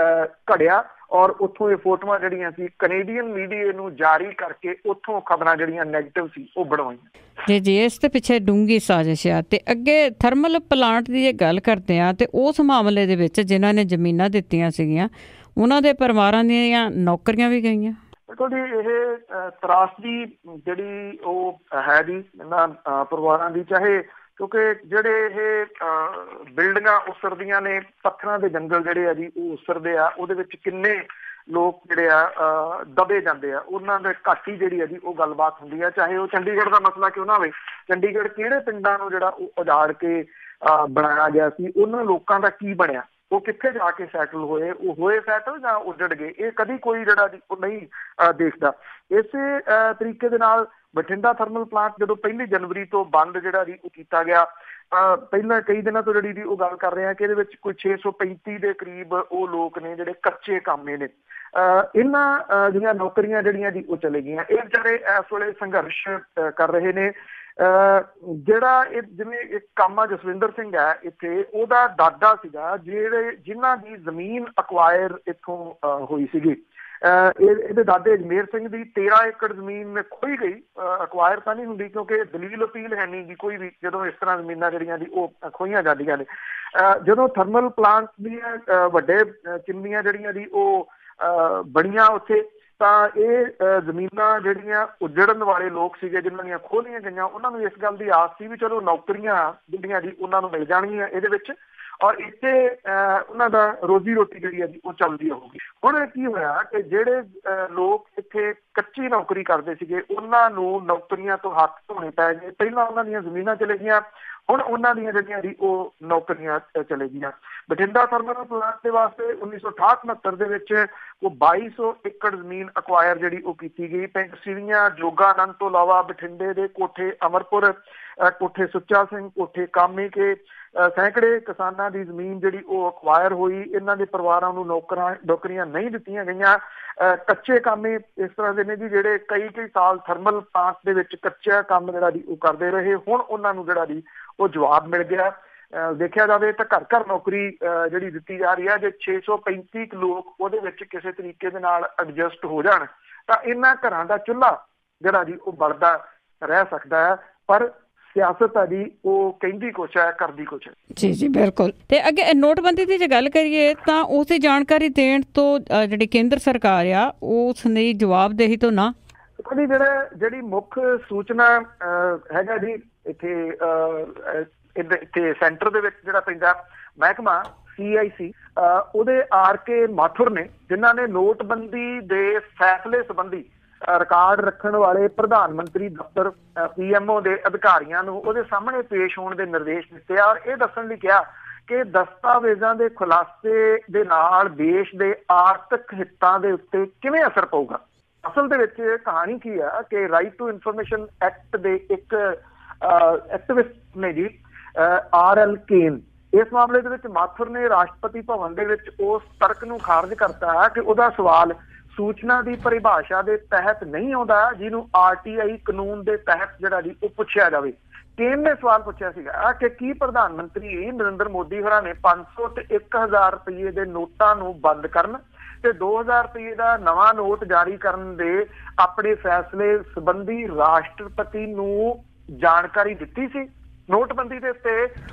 ਘੜਿਆ, ਔਰ ਉੱਥੋਂ ਇਹ ਫੋਟੋਆਂ ਜਿਹੜੀਆਂ ਸੀ ਕੈਨੇਡੀਅਨ ਮੀਡੀਆ ਨੂੰ ਜਾਰੀ ਕਰਕੇ ਉੱਥੋਂ ਖਬਰਾਂ ਜਿਹੜੀਆਂ ਨੈਗੇਟਿਵ ਸੀ ਉਹ ਬਣਵਾਈਆਂ। ਜੀ ਇਸ ਦੇ ਪਿੱਛੇ ਡੂੰਘੀ ਸਾਜ਼ਿਸ਼ ਆ। ਤੇ ਅੱਗੇ ਥਰਮਲ ਪਲਾਂਟ ਦੀ ਜੇ ਗੱਲ ਕਰਦੇ ਆ ਤੇ ਉਸ ਮਾਮਲੇ ਦੇ ਵਿੱਚ ਜਿਨ੍ਹਾਂ ਨੇ ਜ਼ਮੀਨਾਂ ਦਿੱਤੀਆਂ ਸੀਗੀਆਂ ਉਹਨਾਂ ਦੇ ਪਰਿਵਾਰਾਂ ਦੀਆਂ ਨੌਕਰੀਆਂ ਵੀ ਗਈਆਂ। ਦੇਖੋ ਜੀ ਇਹ ਤਰਾਸਦੀ ਜਿਹੜੀ ਉਹ ਹੈ ਜੀ ਇਹਨਾਂ ਪਰਿਵਾਰਾਂ ਦੀ, ਚਾਹੇ ਕਿਉਂਕਿ ਜਿਹੜੇ ਇਹ ਬਿਲਡਿੰਗਾਂ ਉਸਰਦੀਆਂ ਨੇ, ਪੱਥਰਾਂ ਦੇ ਜੰਗਲ ਜਿਹੜੇ ਆ ਜੀ ਉਹ ਉਸਰਦੇ ਆ, ਉਹਦੇ ਵਿੱਚ ਕਿੰਨੇ ਲੋਕ ਜਿਹੜੇ ਆ ਦਬੇ ਜਾਂਦੇ ਆ, ਉਹਨਾਂ ਦੇ ਘੱਟ ਹੀ ਜਿਹੜੀ ਆ ਜੀ ਉਹ ਗੱਲਬਾਤ ਹੁੰਦੀ ਆ। ਚਾਹੇ ਉਹ ਚੰਡੀਗੜ੍ਹ ਦਾ ਮਸਲਾ ਕਿਉਂ ਨਾ ਹੋਵੇ, ਚੰਡੀਗੜ੍ਹ ਕਿਹੜੇ ਪਿੰਡਾਂ ਨੂੰ ਜਿਹੜਾ ਉਹ ਉਜਾੜ ਕੇ ਬਣਾਇਆ ਗਿਆ ਸੀ, ਉਹਨਾਂ ਲੋਕਾਂ ਦਾ ਕੀ ਬਣਿਆ, ਉਹ ਕਿੱਥੇ ਜਾ ਕੇ ਸੈਟਲ ਹੋਏ, ਉਹ ਹੋਏ ਸੈਟਲ ਜਾਂ ਉੱਜੜ ਗਏ, ਇਹ ਕਦੀ ਕੋਈ ਜਿਹੜਾ ਜੀ ਉਹ ਨਹੀਂ ਦੇਖਦਾ। ਇਸੇ ਤਰੀਕੇ ਦੇ ਨਾਲ ਬਠਿੰਡਾ ਥਰਮਲ ਪਲਾਂਟ ਜਦੋਂ 1 ਜਨਵਰੀ ਤੋਂ ਬੰਦ ਜਿਹੜਾ ਜੀ ਉਹ ਕੀਤਾ ਗਿਆ, ਪਹਿਲਾਂ ਕਈ ਦਿਨਾਂ ਤੋਂ ਜਿਹੜੀ ਉਹ ਗੱਲ ਕਰ ਰਹੇ ਆ ਕਿ ਇਹਦੇ ਵਿੱਚ ਕੋਈ 635 ਦੇ ਕਰੀਬ ਉਹ ਲੋਕ ਨੇ ਜਿਹੜੇ ਕੱਚੇ ਕਾਮੇ ਨੇ। ਇਹਨਾਂ ਦੀਆਂ ਨੌਕਰੀਆਂ ਜਿਹੜੀਆਂ ਜੀ ਉਹ ਚਲੇ ਗਈਆਂ। ਇਹ ਵਿਚਾਰੇ ਇਸ ਵੇਲੇ ਸੰਘਰਸ਼ ਕਰ ਰਹੇ ਨੇ। ਜਿਹੜਾ ਇਹ ਜਿਵੇਂ ਇੱਕ ਕਾਮਾ ਜਸਵਿੰਦਰ ਸਿੰਘ ਹੈ ਇੱਥੇ, ਉਹਦਾ ਦਾਦਾ ਸੀਗਾ ਜਿਨ੍ਹਾਂ ਦੀ ਜ਼ਮੀਨ ਅਕਵਾਇਰ ਇੱਥੋਂ ਹੋਈ ਸੀਗੀ। ਇਹਦੇ ਦਾਦੇ ਅਜਮੇਰ ਸਿੰਘ ਦੀ 13 ਏਕੜ ਜ਼ਮੀਨ ਖੋਈ ਗਈ। ਅਕਵਾਇਰ ਤਾਂ ਨਹੀਂ ਹੁੰਦੀ ਕਿਉਂਕਿ ਦਲੀਲ ਅਪੀਲ ਹੈ ਨਹੀਂ ਗੀ ਕੋਈ ਵੀ, ਜਦੋਂ ਇਸ ਤਰ੍ਹਾਂ ਜ਼ਮੀਨਾਂ ਜਿਹੜੀਆਂ ਦੀ ਉਹ ਖੋਈਆਂ ਜਾਂਦੀਆਂ ਨੇ। ਜਦੋਂ ਥਰਮਲ ਪਲਾਂਟ ਦੀਆਂ ਵੱਡੇ ਚਿਮਨੀਆਂ ਜਿਹੜੀਆਂ ਦੀ ਉਹ ਬਣੀਆਂ ਉੱਥੇ, ਤਾਂ ਇਹ ਜ਼ਮੀਨਾਂ ਜਿਹੜੀਆਂ ਉਜੜਨ ਵਾਲੇ ਲੋਕ ਸੀਗੇ ਜਿਨ੍ਹਾਂ ਦੀਆਂ ਖੋਲੀਆਂ ਗਈਆਂ, ਉਹਨਾਂ ਨੂੰ ਇਸ ਗੱਲ ਦੀ ਆਸ ਸੀ ਵੀ ਚਲੋ ਨੌਕਰੀਆਂ ਜਿਹੜੀਆਂ ਜੀ ਉਹਨਾਂ ਨੂੰ ਮਿਲ ਜਾਣਗੀਆਂ ਇਹਦੇ ਵਿੱਚ, ਔਰ ਇੱਥੇ ਉਹਨਾਂ ਦਾ ਰੋਜ਼ੀ ਰੋਟੀ ਜਿਹੜੀ ਹੈ ਜੀ ਉਹ ਚੱਲਦੀ ਹੋਊਗੀ। ਹੁਣ ਕੀ ਹੋਇਆ ਕਿ ਜਿਹੜੇ ਲੋਕ ਇੱਥੇ ਕੱਚੀ ਨੌਕਰੀ ਕਰਦੇ ਸੀਗੇ ਉਹਨਾਂ ਨੂੰ ਨੌਕਰੀਆਂ ਤੋਂ ਹੱਥ ਧੋਣੇ ਪੈ ਗਏ। ਪਹਿਲਾਂ ਉਹਨਾਂ ਦੀਆਂ ਜ਼ਮੀਨਾਂ ਚਲੇ ਗਈਆਂ, ਹੁਣ ਉਹਨਾਂ ਦੀਆਂ ਜਿਹੜੀਆਂ ਜੀ ਉਹ ਨੌਕਰੀਆਂ ਚਲੇ ਗਈਆਂ। ਬਠਿੰਡਾ ਥਰਮਲ ਪਲਾਂਟ ਦੇ ਵਾਸਤੇ 1968-69 ਦੇ ਵਿੱਚ ਉਹ 2200 ਏਕੜ ਜ਼ਮੀਨ ਅਕਵਾਇਰ ਜਿਹੜੀ ਉਹ ਕੀਤੀ ਗਈ। ਪਿੰਡ ਸਿਵੀਆਂ, ਜੋਗਾ ਆਨੰਦ ਤੋਂ ਇਲਾਵਾ ਬਠਿੰਡੇ ਦੇ ਕੋਠੇ ਅਮਰਪੁਰ, ਕੋਠੇ ਸੁੱਚਾ ਸਿੰਘ, ਕੋਠੇ ਕਾਮੇ ਕੇ ਸੈਂਕੜੇ ਕਿਸਾਨਾਂ ਦੀ ਜ਼ਮੀਨ ਜਿਹੜੀ ਉਹ ਅਕਵਾਇਰ ਹੋਈ। ਇਹਨਾਂ ਦੇ ਪਰਿਵਾਰਾਂ ਨੂੰ ਨੌਕਰੀਆਂ ਨਹੀਂ ਦਿੱਤੀਆਂ ਗਈਆਂ। ਕੱਚੇ ਕਾਮੇ ਇਸ ਤਰ੍ਹਾਂ ਦੇ ਨੇ ਜੀ ਜਿਹੜੇ ਕਈ ਸਾਲ ਥਰਮਲ ਪਲਾਂਟ ਦੇ ਵਿੱਚ ਕੱਚਾ ਕੰਮ ਜਿਹੜਾ ਜੀ ਉਹ ਕਰਦੇ ਰਹੇ। ਹੁਣ ਉਹਨਾਂ ਨੂੰ ਜਿਹੜਾ ਜੀ ਉਹ ਜਵਾਬ ਮਿਲ ਗਿਆ। ਦੇਖਿਆ ਜਾਵੇ ਤਾਂ ਘਰ ਘਰ ਨੌਕਰੀ ਜਿਹੜੀ ਦਿੱਤੀ ਜਾ ਰਹੀ ਹੈ। ਜੇ 635 ਲੋਕ ਉਹਦੇ ਵਿੱਚ ਕਿਸੇ ਤਰੀਕੇ ਦੇ ਨਾਲ ਐਡਜਸਟ ਹੋ ਜਾਣ ਤਾਂ ਇਹਨਾਂ ਘਰਾਂ ਦਾ ਚੁੱਲ੍ਹਾ ਜਿਹੜਾ ਜੀ ਉਹ ਬਲਦਾ ਰਹਿ ਸਕਦਾ ਹੈ। ਪਰ ਸਿਆਸਤ ਆ ਜੀ ਉਹ ਕਹਿੰਦੀ ਕੁਛ ਹੈ, ਕਰਦੀ ਕੁਛ ਹੈ। ਜੀ ਜੀ ਬਿਲਕੁਲ। ਤੇ ਅੱਗੇ ਨੋਟਬੰਦੀ ਦੀ ਜੇ ਗੱਲ ਕਰੀਏ ਤਾਂ ਉਸ ਦੀ ਜਾਣਕਾਰੀ ਦੇਣ ਤੋਂ ਜਿਹੜੀ ਕੇਂਦਰ ਸਰਕਾਰ ਆ ਉਸ ਨੇ ਜਵਾਬਦੇਹੀ ਤੋਂ ਨਾ ਜਿਹੜੀ ਮੁੱਖ ਸੂਚਨਾ ਹੈਗਾ ਜੀ ਇੱਥੇ ਸੈਂਟਰ ਦੇ ਵਿੱਚ ਜਿਹੜਾ ਪੈਂਦਾ ਮਹਿਕਮਾ CIC, ਉਹਦੇ RK ਮਾਥੁਰ ਨੇ, ਜਿਨ੍ਹਾਂ ਨੇ ਨੋਟਬੰਦੀ ਦੇ ਫੈਸਲੇ ਸੰਬੰਧੀ ਰਿਕਾਰਡ ਰੱਖਣ ਵਾਲੇ ਪ੍ਰਧਾਨ ਮੰਤਰੀ ਦਫ਼ਤਰ PMO ਦੇ ਅਧਿਕਾਰੀਆਂ ਨੂੰ ਉਹਦੇ ਸਾਹਮਣੇ ਪੇਸ਼ ਹੋਣ ਦੇ ਨਿਰਦੇਸ਼ ਦਿੱਤੇ ਆ, ਔਰ ਇਹ ਦੱਸਣ ਲਈ ਕਿਹਾ ਕਿ ਦਸਤਾਵੇਜ਼ਾਂ ਦੇ ਖੁਲਾਸੇ ਦੇ ਨਾਲ ਦੇਸ਼ ਦੇ ਆਰਥਿਕ ਹਿੱਤਾਂ ਦੇ ਉੱਤੇ ਕਿਵੇਂ ਅਸਰ ਪਊਗਾ। ਅਸਲ ਦੇ ਵਿੱਚ ਕਹਾਣੀ ਕੀ ਆ ਕਿ ਰਾਈਟ ਟੂ ਇਨਫੋਰਮੇਸ਼ਨ ਐਕਟ ਦੇ ਇੱਕ ਐਕਟਿਵਿਸਟ ਨੇ ਜੀ RL ਕੇਨ, ਇਸ ਮਾਮਲੇ ਦੇ ਵਿੱਚ ਮਾਥੁਰ ਨੇ ਰਾਸ਼ਟਰਪਤੀ ਭਵਨ ਦੇ ਵਿੱਚ ਉਸ ਤਰਕ ਨੂੰ ਖਾਰਜ ਕਰਤਾ ਕਿ ਉਹਦਾ ਸਵਾਲ ਸੂਚਨਾ ਦੀ ਪਰਿਭਾਸ਼ਾ ਦੇ ਤਹਿਤ ਨਹੀਂ ਆਉਂਦਾ ਜਿਹਨੂੰ RTI ਕਾਨੂੰਨ ਦੇ ਤਹਿਤ ਜਿਹੜਾ ਜੀ ਉਹ ਪੁੱਛਿਆ ਜਾਵੇ। ਕੇਨ ਨੇ ਸਵਾਲ ਪੁੱਛਿਆ ਸੀਗਾ ਕਿ ਕੀ ਪ੍ਰਧਾਨ ਮੰਤਰੀ ਨਰਿੰਦਰ ਮੋਦੀ ਹੋਰਾਂ ਨੇ 500 ਤੇ 1000 ਰੁਪਏ ਦੇ ਨੋਟਾਂ ਨੂੰ ਬੰਦ ਕਰਨ ਤੇ 2000 ਰੁਪਏ ਦਾ ਨਵਾਂ ਨੋਟ ਜਾਰੀ ਕਰਨ ਦੇ ਆਪਣੇ ਫੈਸਲੇ ਸੰਬੰਧੀ ਰਾਸ਼ਟਰਪਤੀ ਨੂੰ ਜਾਣਕਾਰੀ ਦਿੱਤੀ ਸੀ। ਨੋਟਬੰਦੀ ਦੇ ਉੱਤੇ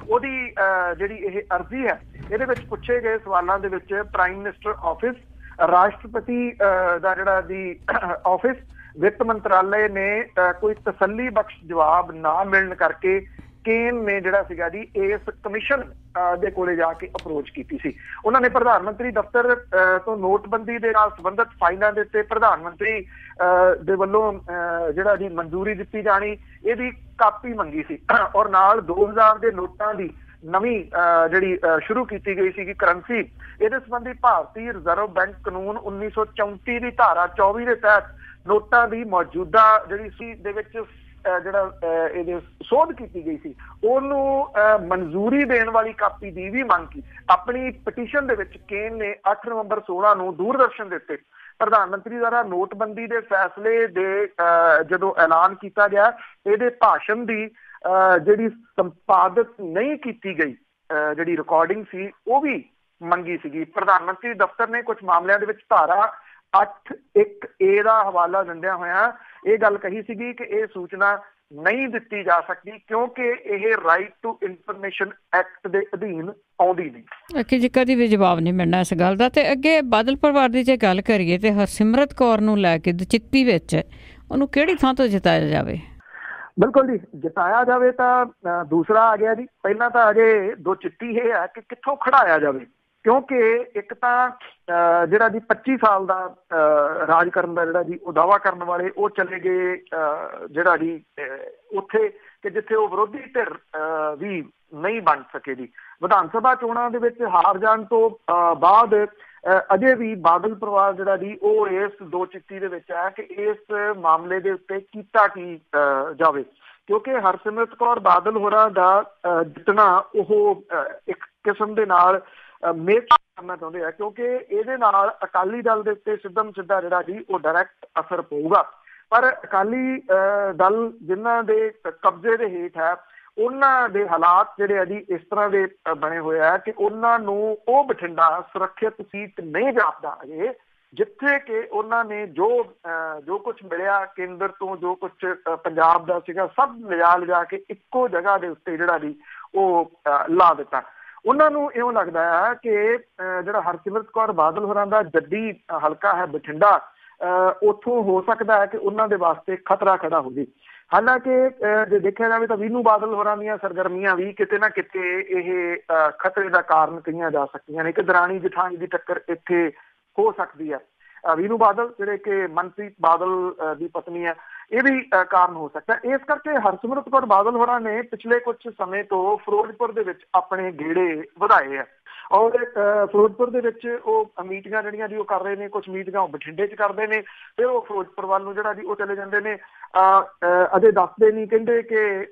ਉਹਦੀ ਜਿਹੜੀ ਇਹ ਅਰਜ਼ੀ ਹੈ, ਇਹਦੇ ਵਿੱਚ ਪੁੱਛੇ ਗਏ ਸਵਾਲਾਂ ਦੇ ਵਿੱਚ ਪ੍ਰਾਈਮ ਮਿਨਿਸਟਰ ਆਫਿਸ, ਰਾਸ਼ਟਰਪਤੀ ਦਾ ਜਿਹੜਾ ਦੀ ਆਫਿਸ, ਵਿੱਤ ਮੰਤਰਾਲੇ ਨੇ ਕੋਈ ਤਸੱਲੀ ਬਖਸ਼ ਜਵਾਬ ਨਾ ਮਿਲਣ ਕਰਕੇ ਕੇਨ ਨੇ ਜਿਹੜਾ ਸੀਗਾ ਜੀ ਇਸ ਕਮਿਸ਼ਨ ਦੇ ਕੋਲੇ ਜਾ ਕੇ ਅਪਰੋਚ ਕੀਤੀ ਸੀ। ਉਹਨਾਂ ਨੇ ਪ੍ਰਧਾਨ ਮੰਤਰੀ ਦਫ਼ਤਰ ਤੋਂ ਨੋਟਬੰਦੀ ਦੇ ਨਾਲ ਸੰਬੰਧਿਤ ਫਾਈਲਾਂ ਦੇ ਉੱਤੇ ਪ੍ਰਧਾਨ ਮੰਤਰੀ ਦੇ ਵੱਲੋਂ ਜਿਹੜਾ ਜੀ ਮਨਜ਼ੂਰੀ ਦਿੱਤੀ ਜਾਣੀ ਇਹਦੀ ਕਾਪੀ ਮੰਗੀ ਸੀ, ਔਰ ਨਾਲ 2000 ਦੇ ਨੋਟਾਂ ਦੀ ਨਵੀਂ ਜਿਹੜੀ ਸ਼ੁਰੂ ਕੀਤੀ ਗਈ ਸੀਗੀ ਕਰੰਸੀ, ਇਹਦੇ ਸੰਬੰਧੀ ਭਾਰਤੀ ਰਿਜ਼ਰਵ ਬੈਂਕ ਕਾਨੂੰਨ 1934 ਦੀ ਧਾਰਾ 24 ਦੇ ਤਹਿਤ ਨੋਟਾਂ ਦੀ ਮੌਜੂਦਾ ਜਿਹੜੀ ਸੀ ਦੇ ਵਿੱਚ ਜਿਹੜਾ ਇਹਦੇ ਸੋਧ ਕੀਤੀ ਗਈ ਸੀ ਉਹਨੂੰ ਮਨਜ਼ੂਰੀ ਦੇਣ ਵਾਲੀ ਕਾਪੀ ਦੀ ਵੀ ਮੰਗ ਕੀਤੀ। ਆਪਣੀ ਪਟੀਸ਼ਨ ਦੇ ਵਿੱਚ ਕੇਨ ਨੇ 8 ਨਵੰਬਰ 16 ਨੂੰ ਦੂਰਦਰਸ਼ਨ ਦੇ ਉੱਤੇ ਪ੍ਰਧਾਨ ਮੰਤਰੀ ਦੁਆਰਾ ਨੋਟਬੰਦੀ ਦੇ ਫੈਸਲੇ ਦੇ ਜਦੋਂ ਐਲਾਨ ਕੀਤਾ ਗਿਆ ਇਹਦੇ ਭਾਸ਼ਣ ਦੀ ਜਿਹੜੀ ਸੰਪਾਦਿਤ ਨਹੀਂ ਕੀਤੀ ਗਈ ਜਿਹੜੀ ਰਿਕਾਰਡਿੰਗ ਸੀ ਉਹ ਵੀ ਮੰਗੀ ਸੀਗੀ। ਪ੍ਰਧਾਨ ਮੰਤਰੀ ਦਫ਼ਤਰ ਨੇ ਕੁਝ ਮਾਮਲਿਆਂ ਦੇ ਵਿੱਚ ਧਾਰਾ 8(1)A ਦਾ ਹਵਾਲਾ ਦਿੰਦਿਆਂ ਹੋਇਆ ਇਹ ਗੱਲ ਕਹੀ ਸੀਗੀ ਕਿ ਇਹ ਸੂਚਨਾ ਨਹੀਂ ਦਿੱਤੀ ਜਾ ਸਕਦੀ ਕਿਉਂਕਿ ਇਹ ਰਾਈਟ ਟੂ ਇਨਫੋਰਮੇਸ਼ਨ ਐਕਟ ਦੇ ਅਧੀਨ ਆਉਂਦੀ ਨਹੀਂ। ਕਿ ਜੀ ਕਦੀ ਵੀ ਜਵਾਬ ਨਹੀਂ ਮਿਲਣਾ ਇਸ ਗੱਲ ਦਾ। ਤੇ ਅੱਗੇ ਬਾਦਲ ਪਰਿਵਾਰ ਦੀ ਜੇ ਗੱਲ ਕਰੀਏ ਤੇ ਹਰਸਿਮਰਤ ਕੌਰ ਨੂੰ ਲੈ ਕੇ ਦਚਿੱਤੀ ਵਿੱਚ ਉਹਨੂੰ ਕਿਹੜੀ ਥਾਂ ਤੋਂ ਜਿਤਾਇਆ ਜਾਵੇ? ਬਿਲਕੁਲ ਜੀ, ਜਿਤਾਇਆ ਜਾਵੇ ਤਾਂ ਦੂਸਰਾ ਆ ਗਿਆ ਜੀ। ਪਹਿਲਾਂ ਤਾਂ ਅਜੇ ਦੋ ਚਿੱਤੀ ਇਹ ਹੈ ਕਿ ਕਿੱਥੋਂ ਖੜਾਇਆ ਜਾਵੇ, ਕਿਉਂਕਿ ਇੱਕ ਤਾਂ ਜਿਹੜਾ ਜੀ 25 ਸਾਲ ਦਾ ਰਾਜ ਕਰਨ ਦਾ ਜਿਹੜਾ ਜੀ ਉਹ ਦਾਅਵਾ ਕਰਨ ਵਾਲੇ ਉਹ ਚਲੇ ਗਏ ਜਿਹੜਾ ਜੀ ਉੱਥੇ ਕਿ ਜਿੱਥੇ ਉਹ ਵਿਰੋਧੀ ਧਿਰ ਵੀ ਨਹੀਂ ਬਣ ਸਕੇ ਜੀ। ਵਿਧਾਨ ਸਭਾ ਚੋਣਾਂ ਦੇ ਵਿੱਚ ਹਾਰ ਜਾਣ ਤੋਂ ਬਾਅਦ ਅਜੇ ਵੀ ਬਾਦਲ ਪਰਿਵਾਰ ਜਿਹੜਾ ਜੀ ਉਹ ਇਸ ਦੋ ਚਿੱਤੀ ਦੇ ਵਿੱਚ ਹੈ ਕਿ ਇਸ ਮਾਮਲੇ ਦੇ ਉੱਤੇ ਕੀਤਾ ਕੀ ਜਾਵੇ, ਕਿਉਂਕਿ ਹਰਸਿਮਰਤ ਕੌਰ ਬਾਦਲ ਹੋਰਾਂ ਦਾ ਜਿੱਤਣਾ ਉਹ ਇੱਕ ਕਿਸਮ ਦੇ ਨਾਲ ਮੇਕ ਕਰਨਾ ਚਾਹੁੰਦੇ ਆ, ਕਿਉਂਕਿ ਇਹਦੇ ਨਾਲ ਅਕਾਲੀ ਦਲ ਦੇ ਉੱਤੇ ਸਿੱਧਾ ਜਿਹੜਾ ਜੀ ਉਹ ਡਾਇਰੈਕਟ ਅਸਰ ਪਊਗਾ। ਪਰ ਅਕਾਲੀ ਦਲ ਜਿਨ੍ਹਾਂ ਦੇ ਕਬਜ਼ੇ ਦੇ ਹੇਠ ਹੈ ਉਹਨਾਂ ਦੇ ਹਾਲਾਤ ਜਿਹੜੇ ਆ ਜੀ ਇਸ ਤਰ੍ਹਾਂ ਦੇ ਬਣੇ ਹੋਏ ਆ ਕਿ ਉਹਨਾਂ ਨੂੰ ਉਹ ਬਠਿੰਡਾ ਸੁਰੱਖਿਅਤ ਸੀਟ ਨਹੀਂ ਜਾਪਦਾ ਅਜੇ, ਜਿੱਥੇ ਕਿ ਉਹਨਾਂ ਨੇ ਜੋ ਕੁਛ ਮਿਲਿਆ ਕੇਂਦਰ ਤੋਂ, ਜੋ ਕੁਛ ਪੰਜਾਬ ਦਾ ਸੀਗਾ, ਸਭ ਲਿਜਾ ਕੇ ਇੱਕੋ ਜਗ੍ਹਾ ਦੇ ਉੱਤੇ ਜਿਹੜਾ ਜੀ ਉਹ ਲਾ ਦਿੱਤਾ। ਉਹਨਾਂ ਨੂੰ ਇਉਂ ਲੱਗਦਾ ਹੈ ਕਿ ਜਿਹੜਾ ਹਰਸਿਮਰਤ ਕੌਰ ਬਾਦਲ ਹੋਰਾਂ ਦਾ ਜੱਦੀ ਹਲਕਾ ਹੈ ਬਠਿੰਡਾ, ਉੱਥੋਂ ਹੋ ਸਕਦਾ ਹੈ ਕਿ ਉਹਨਾਂ ਦੇ ਵਾਸਤੇ ਖਤਰਾ ਖੜਾ ਹੋ ਜੇ। ਹਾਲਾਂਕਿ ਜੇ ਦੇਖਿਆ ਜਾਵੇ ਤਾਂ ਵੀਨੂ ਬਾਦਲ ਹੋਰਾਂ ਦੀਆਂ ਸਰਗਰਮੀਆਂ ਵੀ ਕਿਤੇ ਨਾ ਕਿਤੇ ਇਹ ਖਤਰੇ ਦਾ ਕਾਰਨ ਕਹੀਆਂ ਜਾ ਸਕਦੀਆਂ ਨੇ ਕਿ ਦਰਾਣੀ ਜਠਾਣੀ ਦੀ ਟੱਕਰ ਇੱਥੇ ਹੋ ਸਕਦੀ ਹੈ। ਵੀਨੂ ਬਾਦਲ ਜਿਹੜੇ ਕਿ ਮਨਪ੍ਰੀਤ ਬਾਦਲ ਦੀ ਪਤਨੀ ਹੈ, ਇਹ ਵੀ ਕਾਰਨ ਹੋ ਸਕਦਾ। ਇਸ ਕਰਕੇ ਹਰਸਿਮਰਤ ਕੌਰ ਬਾਦਲ ਹੋਰਾਂ ਨੇ ਪਿਛਲੇ ਕੁਝ ਸਮੇਂ ਤੋਂ ਫਿਰੋਜ਼ਪੁਰ ਦੇ ਵਿੱਚ ਆਪਣੇ ਗੇੜੇ ਵਧਾਏ ਆ ਔਰ ਫਿਰੋਜ਼ਪੁਰ ਦੇ ਵਿੱਚ ਉਹ ਮੀਟਿੰਗਾਂ ਜਿਹੜੀਆਂ ਜੀ ਉਹ ਕਰ ਰਹੇ ਨੇ, ਕੁਝ ਮੀਟਿੰਗਾਂ ਉਹ ਬਠਿੰਡੇ 'ਚ ਕਰਦੇ ਨੇ, ਫਿਰ ਉਹ ਫਿਰੋਜ਼ਪੁਰ ਵੱਲ ਨੂੰ ਜਿਹੜਾ ਜੀ ਉਹ ਚਲੇ ਜਾਂਦੇ ਨੇ। ਅਜੇ ਦੱਸਦੇ ਨਹੀਂ, ਕਹਿੰਦੇ ਕਿ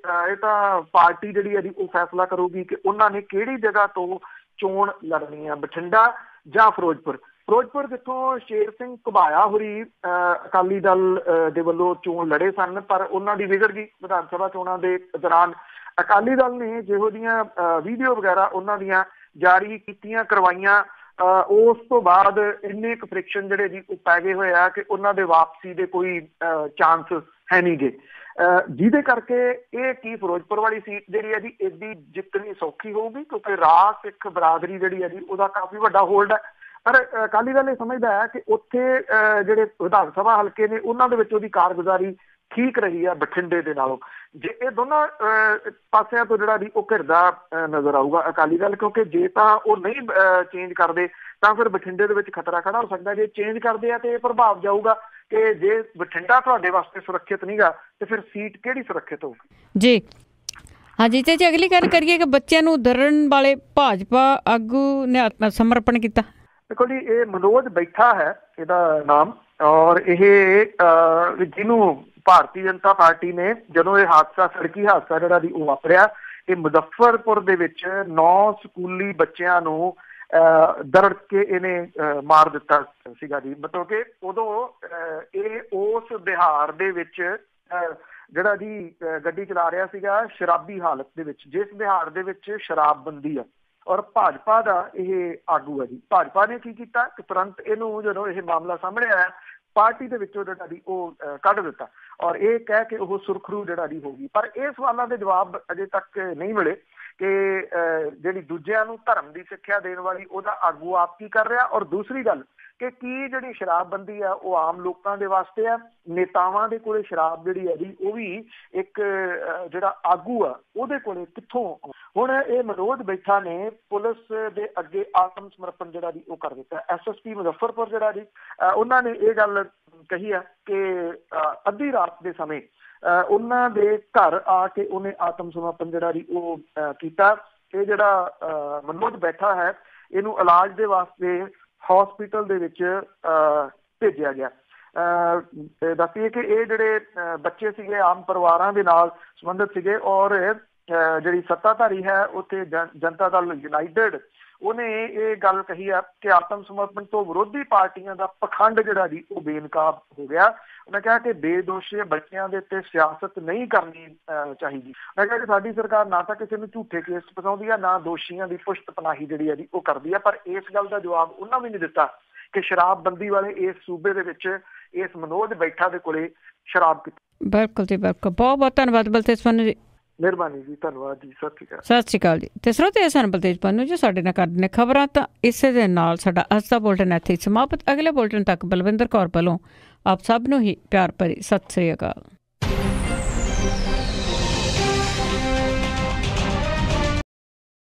ਇਹ ਤਾਂ ਪਾਰਟੀ ਜਿਹੜੀ ਹੈ ਜੀ ਉਹ ਫੈਸਲਾ ਕਰੂਗੀ ਕਿ ਉਹਨਾਂ ਨੇ ਕਿਹੜੀ ਜਗ੍ਹਾ ਤੋਂ ਚੋਣ ਲੜਨੀ ਹੈ, ਬਠਿੰਡਾ ਜਾਂ ਫਿਰੋਜ਼ਪੁਰ ਜਿੱਥੋਂ ਸ਼ੇਰ ਸਿੰਘ ਘੁਬਾਇਆ ਹੋਰੀ ਅਕਾਲੀ ਦਲ ਦੇ ਵੱਲੋਂ ਚੋਣ ਲੜੇ ਸਨ, ਪਰ ਉਹਨਾਂ ਦੀ ਵਿਗੜ ਗਈ ਵਿਧਾਨ ਸਭਾ ਚੋਣਾਂ ਦੇ ਦੌਰਾਨ। ਅਕਾਲੀ ਦਲ ਨੇ ਜਿਹੋ ਜਿਹੀਆਂ ਵੀਡੀਓ ਵਗੈਰਾ ਉਹਨਾਂ ਦੀਆਂ ਜਾਰੀ ਕੀਤੀਆਂ ਕਰਵਾਈਆਂ, ਉਸ ਤੋਂ ਬਾਅਦ ਇੰਨੇ ਕੁ ਫ੍ਰਿਕਸ਼ਨ ਜਿਹੜੇ ਜੀ ਉਹ ਪੈ ਗਏ ਹੋਏ ਆ ਕਿ ਉਹਨਾਂ ਦੇ ਵਾਪਸੀ ਦੇ ਕੋਈ ਚਾਂਸ ਹੈ ਨਹੀਂ ਗੇ, ਜਿਹਦੇ ਕਰਕੇ ਇਹ ਕੀ ਫਿਰੋਜ਼ਪੁਰ ਵਾਲੀ ਸੀਟ ਜਿਹੜੀ ਹੈ ਜੀ ਇਹਦੀ ਜਿੱਤਣੀ ਸੌਖੀ ਹੋਊਗੀ, ਕਿਉਂਕਿ ਰਾਜ ਸਿੱਖ ਬਰਾਦਰੀ ਜਿਹੜੀ ਹੈ ਜੀ ਉਹਦਾ ਕਾਫੀ ਵੱਡਾ ਹੋਲਡ ਹੈ। ਪਰ ਅਕਾਲੀ ਦਲ ਇਹ ਸਮਝਦਾ ਹੈ ਕਿ ਉੱਥੇ ਜਿਹੜੇ ਵਿਧਾਨ ਸਭਾ ਹਲਕੇ ਨੇ ਉਹਨਾਂ ਦੇ ਵਿੱਚ ਉਹਦੀ ਕਾਰਗੁਜ਼ਾਰੀ ਠੀਕ ਰਹੀ ਹੈ ਬਠਿੰਡੇ ਦੇ ਨਾਲੋਂ। ਜੇ ਇਹ ਦੋਨਾਂ ਪਾਸਿਆਂ ਤੋਂ ਜਿਹੜਾ ਜੀ ਉਹ ਘਿਰਦਾ ਨਜ਼ਰ ਆਊਗਾ ਅਕਾਲੀ ਦਲ, ਕਿਉਂਕਿ ਜੇ ਤਾਂ ਉਹ ਨਹੀਂ ਚੇਂਜ ਕਰਦੇ ਤਾਂ ਫਿਰ ਬਠਿੰਡੇ ਦੇ ਵਿੱਚ ਖਤਰਾ ਖੜਾ ਹੋ ਸਕਦਾ। ਜੇ ਚੇਂਜ ਕਰਦੇ ਆ ਤੇ ਇਹ ਪ੍ਰਭਾਵ ਜਾਊਗਾ ਕਿ ਜੇ ਬਠਿੰਡਾ ਤੁਹਾਡੇ ਵਾਸਤੇ ਸੁਰੱਖਿਅਤ ਨਹੀਂਗਾ ਤੇ ਫਿਰ ਸੀਟ ਕਿਹੜੀ ਸੁਰੱਖਿਅਤ ਹੋਊਗੀ ਜੀ। ਹਾਂਜੀ, ਤੇ ਜੇ ਅਗਲੀ ਗੱਲ ਕਰੀਏ ਕਿ ਬੱਚਿਆਂ ਨੂੰ ਦਰਣ ਵਾਲੇ ਭਾਜਪਾ ਆਗੂ ਨੇ ਆਤਮ ਸਮਰਪਣ ਕੀਤਾ। ਦੇਖੋ ਜੀ, ਇਹ ਮਨੋਜ ਬੈਠਾ ਹੈ ਇਹਦਾ ਨਾਮ, ਔਰ ਇਹ ਜਿਹਨੂੰ ਭਾਰਤੀ ਜਨਤਾ ਪਾਰਟੀ ਨੇ ਜਦੋਂ ਇਹ ਹਾਦਸਾ ਸੜਕੀ ਹਾਦਸਾ ਜਿਹੜਾ ਦੀ ਉਹ ਵਾਪਰਿਆ, ਇਹ ਮੁਜ਼ੱਫਰਪੁਰ ਦੇ ਵਿੱਚ 9 ਸਕੂਲੀ ਬੱਚਿਆਂ ਨੂੰ ਦਰੜ ਕੇ ਇਹਨੇ ਮਾਰ ਦਿੱਤਾ ਸੀਗਾ ਜੀ। ਮਤਲਬ ਕਿ ਉਦੋਂ ਇਹ ਉਸ ਬਿਹਾਰ ਦੇ ਵਿੱਚ ਜਿਹੜਾ ਜੀ ਗੱਡੀ ਚਲਾ ਰਿਹਾ ਸੀਗਾ ਸ਼ਰਾਬੀ ਹਾਲਤ ਦੇ ਵਿੱਚ, ਜਿਸ ਬਿਹਾਰ ਦੇ ਵਿੱਚ ਸ਼ਰਾਬਬੰਦੀ ਆ, ਔਰ ਭਾਜਪਾ ਦਾ ਇਹ ਆਗੂ ਹੈ ਜੀ। ਭਾਜਪਾ ਨੇ ਕੀ ਕੀਤਾ ਕਿ ਤੁਰੰਤ ਇਹਨੂੰ ਜਦੋਂ ਇਹ ਮਾਮਲਾ ਸਾਹਮਣੇ ਆਇਆ ਪਾਰਟੀ ਦੇ ਵਿੱਚੋਂ ਜਿਹੜਾ ਜੀ ਉਹ ਕੱਢ ਦਿੱਤਾ ਔਰ ਇਹ ਕਹਿ ਕੇ ਉਹ ਸੁਰਖਰੂ ਜਿਹੜਾ ਜੀ ਹੋ ਗਈ। ਪਰ ਇਹ ਸਵਾਲਾਂ ਦੇ ਜਵਾਬ ਅਜੇ ਤੱਕ ਨਹੀਂ ਮਿਲੇ ਕਿ ਜਿਹੜੀ ਦੂਜਿਆਂ ਨੂੰ ਧਰਮ ਦੀ ਸਿੱਖਿਆ ਦੇਣ ਵਾਲੀ ਉਹਦਾ ਆਗੂ ਆਪ ਕੀ ਕਰ ਰਿਹਾ, ਔਰ ਦੂਸਰੀ ਗੱਲ ਕਿ ਕੀ ਜਿਹੜੀ ਸ਼ਰਾਬਬੰਦੀ ਆ ਉਹ ਆਮ ਲੋਕਾਂ ਦੇ ਵਾਸਤੇ ਆ, ਨੇਤਾਵਾਂ ਦੇ ਕੋਲੇ ਸ਼ਰਾਬ ਜਿਹੜੀ ਹੈ ਜੀ ਉਹ ਵੀ ਇੱਕ ਜਿਹੜਾ ਆਗੂ ਆ ਉਹਦੇ ਕੋਲੇ ਕਿੱਥੋਂ। ਹੁਣ ਇਹ ਮਨੋਜ ਬੈਠਾ ਨੇ ਪੁਲਿਸ ਦੇ ਅੱਗੇ ਆਤਮ ਸਮਰਪਣ ਜਿਹੜਾ ਜੀ ਉਹ ਕਰ ਦਿੱਤਾ। SSP ਮੁਜ਼ੱਫਰਪੁਰ ਜਿਹੜਾ ਜੀ ਉਹਨਾਂ ਨੇ ਇਹ ਗੱਲ ਕਹੀ ਆ ਕਿ ਅੱਧੀ ਰਾਤ ਦੇ ਸਮੇਂ ਉਹਨਾਂ ਦੇ ਘਰ ਆ ਕੇ ਉਹਨੇ ਆਤਮ ਸਮਰਪਣ ਜਿਹੜਾ ਜੀ ਉਹ ਕੀਤਾ। ਇਹ ਜਿਹੜਾ ਮਨੋਜ ਬੈਠਾ ਹੈ ਇਹਨੂੰ ਇਲਾਜ ਦੇ ਵਾਸਤੇ ਹਸਪੀਟਲ ਦੇ ਵਿੱਚ ਭੇਜਿਆ ਗਿਆ। ਦੱਸੀਏ ਕਿ ਇਹ ਜਿਹੜੇ ਬੱਚੇ ਸੀਗੇ ਆਮ ਪਰਿਵਾਰਾਂ ਦੇ ਨਾਲ ਸੰਬੰਧਿਤ ਸੀਗੇ ਔਰ ਜਿਹੜੀ ਸੱਤਾਧਾਰੀ ਹੈ ਉੱਥੇ ਜਨਤਾ ਦਲ ਯੂਨਾਈਟਿਡ ਉਹਨੇ ਇਹ ਗੱਲ ਕਹੀ ਆ ਕਿ ਆਤਮ ਸਮਰਪਣ ਤੋਂ ਵਿਰੋਧੀ ਪਾਰਟੀਆਂ ਦਾ ਪਖੰਡ ਜਿਹੜਾ ਜੀ ਉਹ ਬੇਨਕਾਬ ਹੋ ਗਿਆ। ਉਹਨੇ ਕਿਹਾ ਕਿ ਬੇਦੋਸ਼ ਬੱਚਿਆਂ ਦੇ ਉੱਤੇ ਸਿਆਸਤ ਨਹੀਂ ਕਰਨੀ ਚਾਹੀਦੀ। ਉਹਨੇ ਕਿਹਾ ਕਿ ਸਾਡੀ ਸਰਕਾਰ ਨਾ ਤਾਂ ਕਿਸੇ ਨੂੰ ਝੂਠੇ ਕੇਸ ਫਸਾਉਂਦੀ ਆ, ਨਾ ਦੋਸ਼ੀਆਂ ਦੀ ਪੁਸ਼ਤ ਪਨਾਹੀ ਜਿਹੜੀ ਹੈ ਜੀ ਉਹ ਕਰਦੀ ਆ। ਪਰ ਇਸ ਗੱਲ ਦਾ ਜਵਾਬ ਉਹਨਾਂ ਵੀ ਨਹੀਂ ਦਿੱਤਾ ਕਿ ਸ਼ਰਾਬਬੰਦੀ ਵਾਲੇ ਇਸ ਸੂਬੇ ਦੇ ਵਿੱਚ ਇਸ ਮਨੋਜ ਬੈਠਾ ਦੇ ਕੋਲੇ ਸ਼ਰਾਬ ਪੀਤੀ। ਬਿਲਕੁਲ ਜੀ, ਬਿਲਕੁਲ। ਬਹੁਤ ਬਹੁਤ ਧੰਨਵਾਦ ਬਲਤੇਜ ਪੰਨੂ ਜੀ। ਮਿਹਰਬਾਨੀ ਜੀ, ਧੰਨਵਾਦ ਜੀ, ਸਤਿ ਸ਼੍ਰੀ ਅਕਾਲ। ਸਤਿ ਸ਼੍ਰੀ ਅਕਾਲ ਜੀ। ਤੇ ਸਰੋਤੇ ਸਨ ਬਲਤੇਜ ਪੰਨੂ ਜੀ ਸਾਡੇ ਨਾਲ ਕਰਦੇ ਨੇ ਖਬਰਾਂ। ਤਾਂ ਇਸੇ ਦੇ ਨਾਲ ਸਾਡਾ ਅੱਜ ਦਾ ਬੁਲਟਨ ਇੱਥੇ ਸਮਾਪਤ। ਅਗਲੇ ਬੁਲਟਨ ਤੱਕ ਬਲਵਿੰਦਰ ਕੌਰ ਵੱਲੋਂ ਆਪ ਸਭ ਨੂੰ ਹੀ ਪਿਆਰ ਭਰੀ ਸਤਿ ਸ਼੍ਰੀ ਅਕਾਲ।